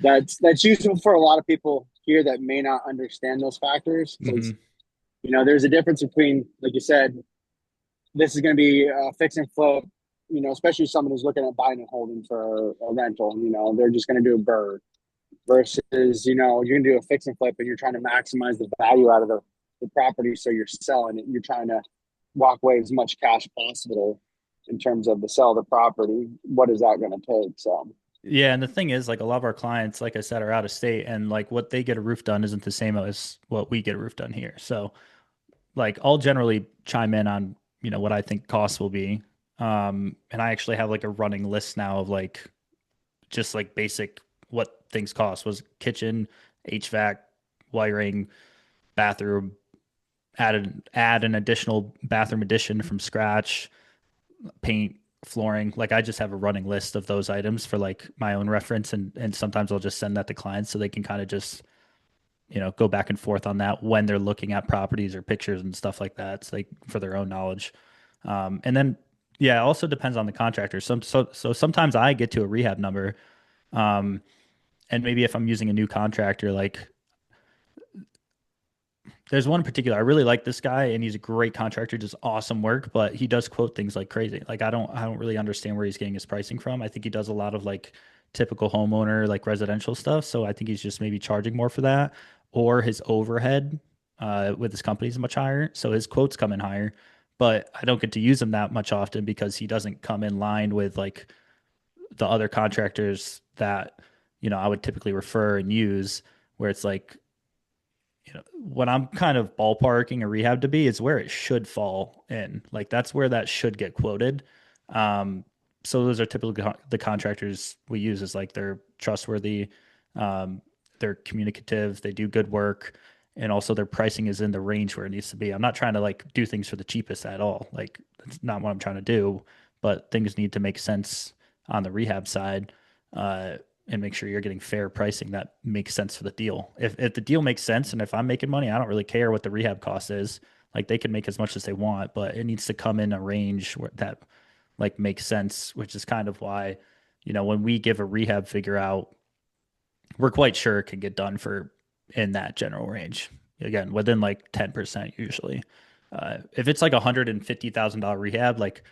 that's useful for a lot of people here that may not understand those factors because Hmm. there's a difference between, like you said, this is going to be a fix and flip. Especially someone who's looking at buying and holding for a rental. They're just going to do a burr versus you're going to do a fix and flip and you're trying to maximize the value out of the property, so you're selling it. You're trying to walk away as much cash possible in terms of the sell of the property. What is that going to take? So Yeah, and the thing is, like a lot of our clients, like I said, are out of state, and like what they get a roof done isn't the same as what we get a roof done here. So, like, I'll generally chime in on what I think costs will be, and I actually have like a running list now of like just like basic what things cost was kitchen, HVAC, wiring, bathroom, add an additional bathroom addition from scratch, paint, flooring. Like I just have a running list of those items for like my own reference, and sometimes I'll just send that to clients so they can kind of just go back and forth on that when they're looking at properties or pictures and stuff like that. It's like for their own knowledge. And then yeah, it also depends on the contractor. So sometimes I get to a rehab number, um, and maybe if I'm using a new contractor, like There's one in particular. I really like this guy, and he's a great contractor, does awesome work, but he does quote things like crazy. Like I don't really understand where he's getting his pricing from. I think he does a lot of like typical homeowner, like residential stuff. So I think he's just maybe charging more for that, or his overhead with his company is much higher. So his quotes come in higher, but I don't get to use him that much often because he doesn't come in line with like the other contractors that, I would typically refer and use, where it's like, what I'm kind of ballparking a rehab to be is where it should fall in. Like that's where that should get quoted. Um, so those are typically the contractors we use is like they're trustworthy, um, they're communicative, they do good work, and also their pricing is in the range where it needs to be. I'm not trying to like do things for the cheapest at all. Like that's not what I'm trying to do, but things need to make sense on the rehab side. And make sure you're getting fair pricing that makes sense for the deal. If the deal makes sense and if I'm making money, I don't really care what the rehab cost is. Like they can make as much as they want, but it needs to come in a range where that like makes sense, which is kind of why, when we give a rehab figure out, we're quite sure it can get done for in that general range. Again, within like 10% usually. If it's like $150,000 rehab, like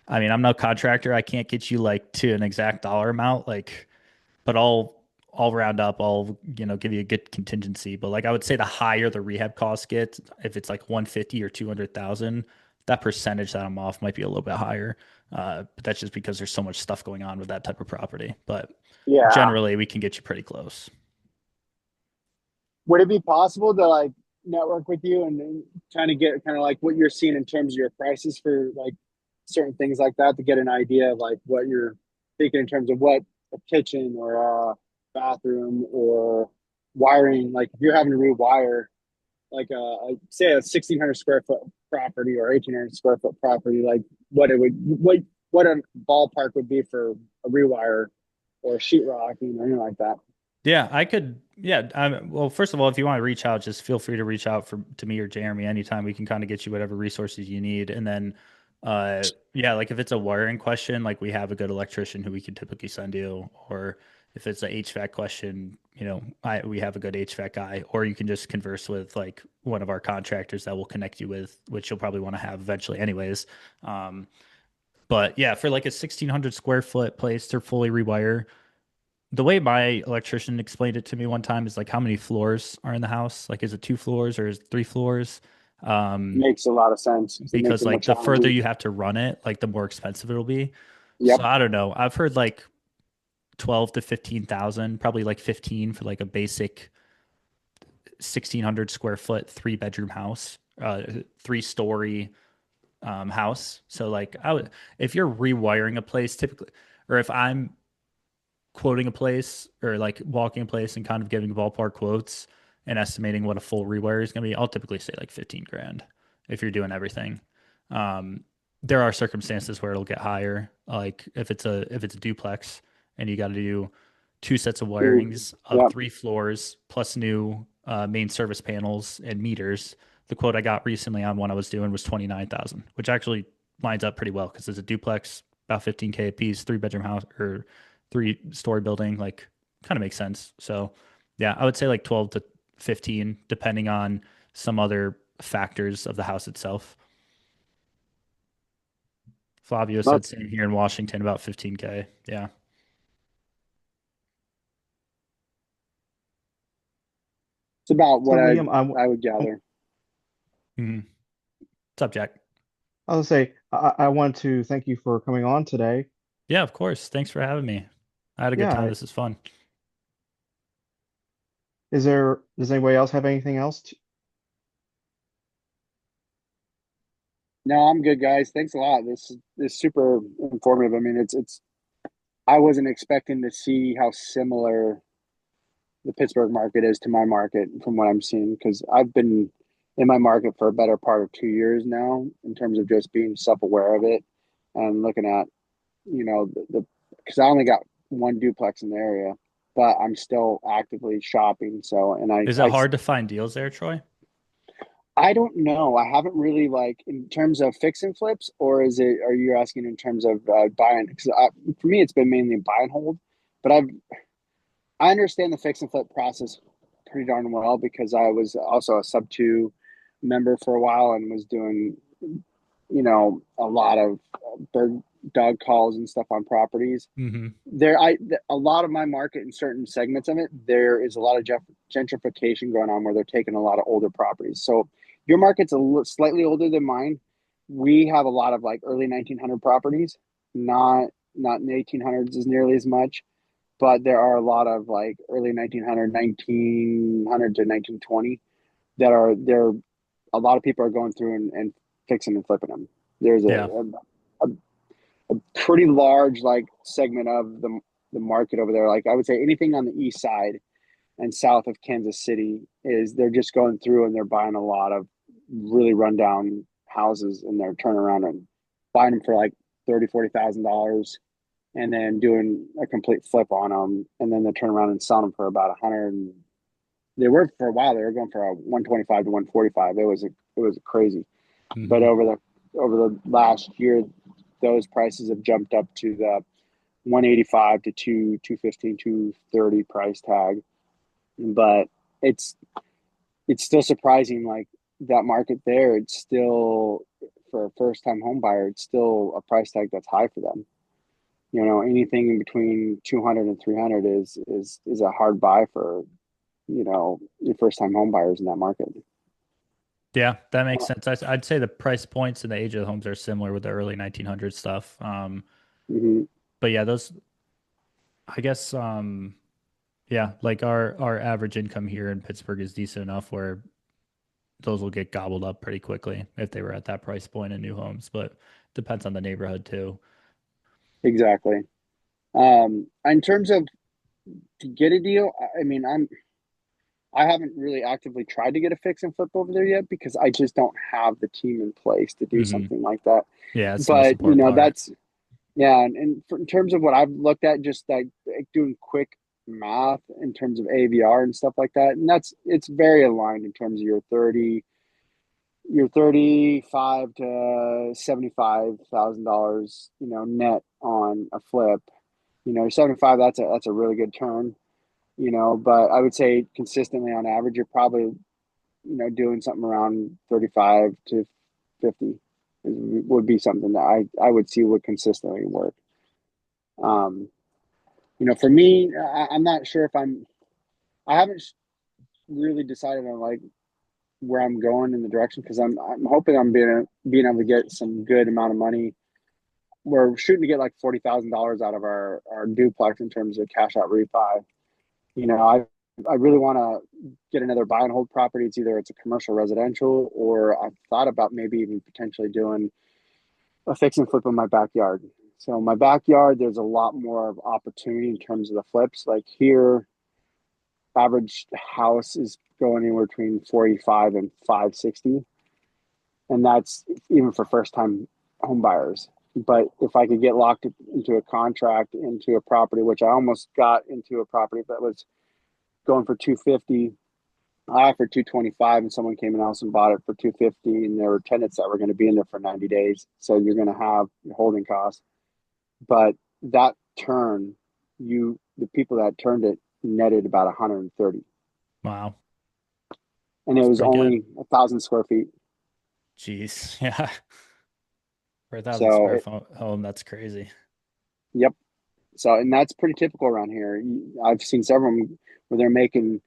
I mean, I'm no contractor. I can't get you like to an exact dollar amount. Like but I'll round up. I'll give you a good contingency. But like I would say, the higher the rehab costs get, if it's like 150 or 200,000, that percentage that I'm off might be a little bit higher. But that's just because there's so much stuff going on with that type of property. But Yeah. generally, we can get you pretty close. Would it be possible to like network with you and then kind of get kind of like what you're seeing in terms of your prices for like certain things like that to get an idea of like what you're thinking in terms of what a kitchen or a bathroom or wiring, like if you're having to rewire like say a 1,600 square foot property or 1,800 square foot property, like what it would what a ballpark would be for a rewire or sheetrocking or anything like that. Yeah, I could. Yeah, well, first of all, if you want to reach out, just feel free to reach out to me or Jeremy anytime. We can kind of get you whatever resources you need, and then, yeah, like if it's a wiring question, like we have a good electrician who we could typically send you, or if it's a HVAC question, we have a good HVAC guy, or you can just converse with like one of our contractors that will connect you with, which you'll probably want to have eventually, anyways. Um, but yeah, for like a 1,600 square foot place to fully rewire, the way my electrician explained it to me one time is like how many floors are in the house? Like, is it 2 floors or is it 3 floors? Um, Makes a lot of sense. So it makes because it more like the further challenging. you have to run it, like the more expensive it'll be. So Yep. I don't know. I've heard like 12 to 15,000, probably like 15 for like a basic 1,600 square foot 3 bedroom house, 3 story house. So like if you're rewiring a place typically, or if I'm quoting a place or like walking a place and kind of giving ballpark quotes and estimating what a full rewire is going to be, I'll typically say like 15 grand if you're doing everything. Um, there are circumstances where it'll get higher, like if it's a duplex and you got to do 2 sets of Mm, wirings of yep. 3 floors plus new main service panels and meters. The quote I got recently on one I was doing was 29,000, which actually lines up pretty well because it's a duplex, about 15K a piece, 3 bedroom house or 3 story building, like kind of makes sense. So yeah, I would say like 12 to 15, depending on some other factors of the house itself. Flavio said That's same here in Washington, about 15K. Yeah. it's about So what Liam, I would gather. Mm-hmm. What's up, Jack? I was say I want to thank you for coming on today. Yeah, of course. Thanks for having me. I had a good time. Yeah, This is fun. does anybody else have anything else No, I'm good, guys. Thanks a lot. This is super informative. I mean, it's I wasn't expecting to see how similar the Pittsburgh market is to my market from what I'm seeing because I've been in my market for a better part of 2 years now in terms of just being self-aware of it and looking at, the because I only got one duplex in the area, but I'm still actively shopping. So, and Is it hard to find deals there, Troy? I don't know. I haven't really like in terms of fix and flips, or are you asking in terms of buying? Because for me, it's been mainly buy and hold, but I understand the fix and flip process pretty darn well because I was also a sub two member for a while and was doing, a lot of bird dog calls and stuff on properties. Hmm. A lot of my market in certain segments of it, there is a lot of gentrification going on where they're taking a lot of older properties. So your market's slightly older than mine. We have a lot of like early 1900 properties, not in the 1800s as nearly as much, but there are a lot of like early 1900, 1900 to 1920 that are there. A lot of people are going through and fixing and flipping them. There's Yeah. a pretty large like segment of the market over there. Like I would say anything on the east side and south of Kansas City is they're just going through and they're buying a lot of really rundown houses and they're turning around and buying them for like 30, $40,000 and then doing a complete flip on them and then they turn around and sell them for about 100. They were for a while. They were going for a 125 to 145. It was crazy. But Hmm. over the last year, those prices have jumped up to the 185 to 215, 230 price tag. But it's it's still surprising. Like that market there, it's still for a first time home buyer, it's still a price tag that's high for them. Anything in between 200 and 300 is a hard buy for your first time home buyers in that market. Yeah, that makes sense. I'd say the price points and the age of the homes are similar with the early 1900 stuff. Mm-hmm. But yeah, those, I guess, yeah, like our average income here in Pittsburgh is decent enough where those will get gobbled up pretty quickly if they were at that price point in new homes, but depends on the neighborhood too. Exactly. In terms of to get a deal, I mean, I haven't really actively tried to get a fix and flip over there yet because I just don't have the team in place to do Hmm. something like that. Yeah, it's the most But important part. that's yeah, in terms of what I've looked at, just like doing quick math in terms of AVR and stuff like that, and it's very aligned in terms of your 35 to $75,000, net on a flip. 75, that's a really good turn. But I would say consistently on average, you're probably, doing something around 35 to 50 would be something that I would see would consistently work. Um, for me, I'm not sure if I haven't really decided on like where I'm going in the direction because I'm hoping I'm being able to get some good amount of money. We're shooting to get like $40,000 out of our duplex in terms of cash out refi. I really want to get another buy and hold property. It's a commercial residential, or I've thought about maybe even potentially doing a fix and flip in my backyard. So my backyard, there's a lot more of opportunity in terms of the flips. Like here, average house is going anywhere between 45 and 560, and that's even for first time home buyers. But if I could get locked into a contract into a property, which I almost got into a property that was going for 250, I offered 225, and someone came in house and bought it for 250, and there were tenants that were going to be in there for 90 days. So you're going to have your holding costs. But that turn, the people that turned it netted about 130, Wow. and it It's was pretty good. only 1,000 square feet. Jeez. Yeah. For a thousand So square home, that's crazy. yep. So and that's pretty typical around here. I've seen several of them where they're making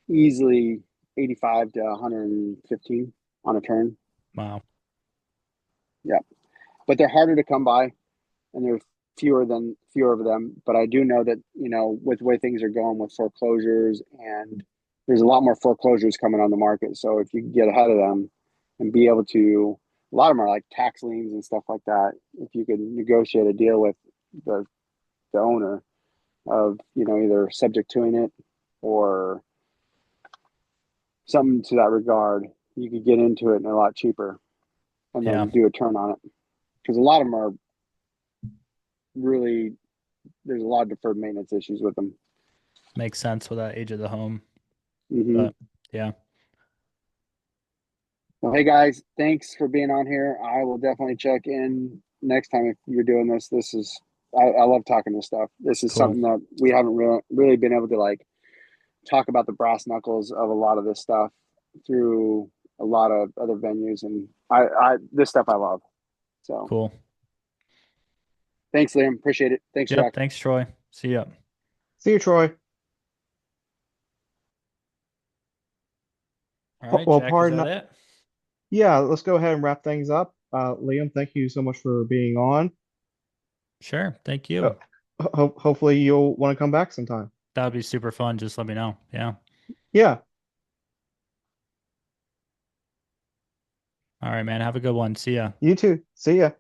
easily 85 to 115 on a turn. Wow. Yeah, but they're harder to come by, and there's fewer of them. But I do know that with the way things are going with foreclosures, and there's a lot more foreclosures coming on the market. So if you can get ahead of them and be able to, a lot of them are like tax liens and stuff like that. If you could negotiate a deal with the owner of either subject to it or something to that regard, you could get into it and a lot cheaper, and Yeah. then do a turn on it because a lot of them are really there's a lot of deferred maintenance issues with them. Makes sense with that age of the home. Mm-hmm. But yeah, Well, hey guys, thanks for being on here. I will definitely check in next time if you're doing this. I love talking this stuff. This is cool. something that we haven't really been able to like talk about the brass knuckles of a lot of this stuff through a lot of other venues, and I this stuff I love. So Cool. thanks, Liam. Appreciate it. Thanks, Yep. Jack. Thanks, Troy. See ya. See you, Troy. All right, Well, Jack, is pardon. that it? Yeah, let's go ahead and wrap things up. Liam, thank you so much for being on. Sure. Thank Uh, you. hopefully you'll want to come back sometime. That would be super fun. Just let me know. Yeah. Yeah, All right, man. Have a good one. See ya. you too. See ya.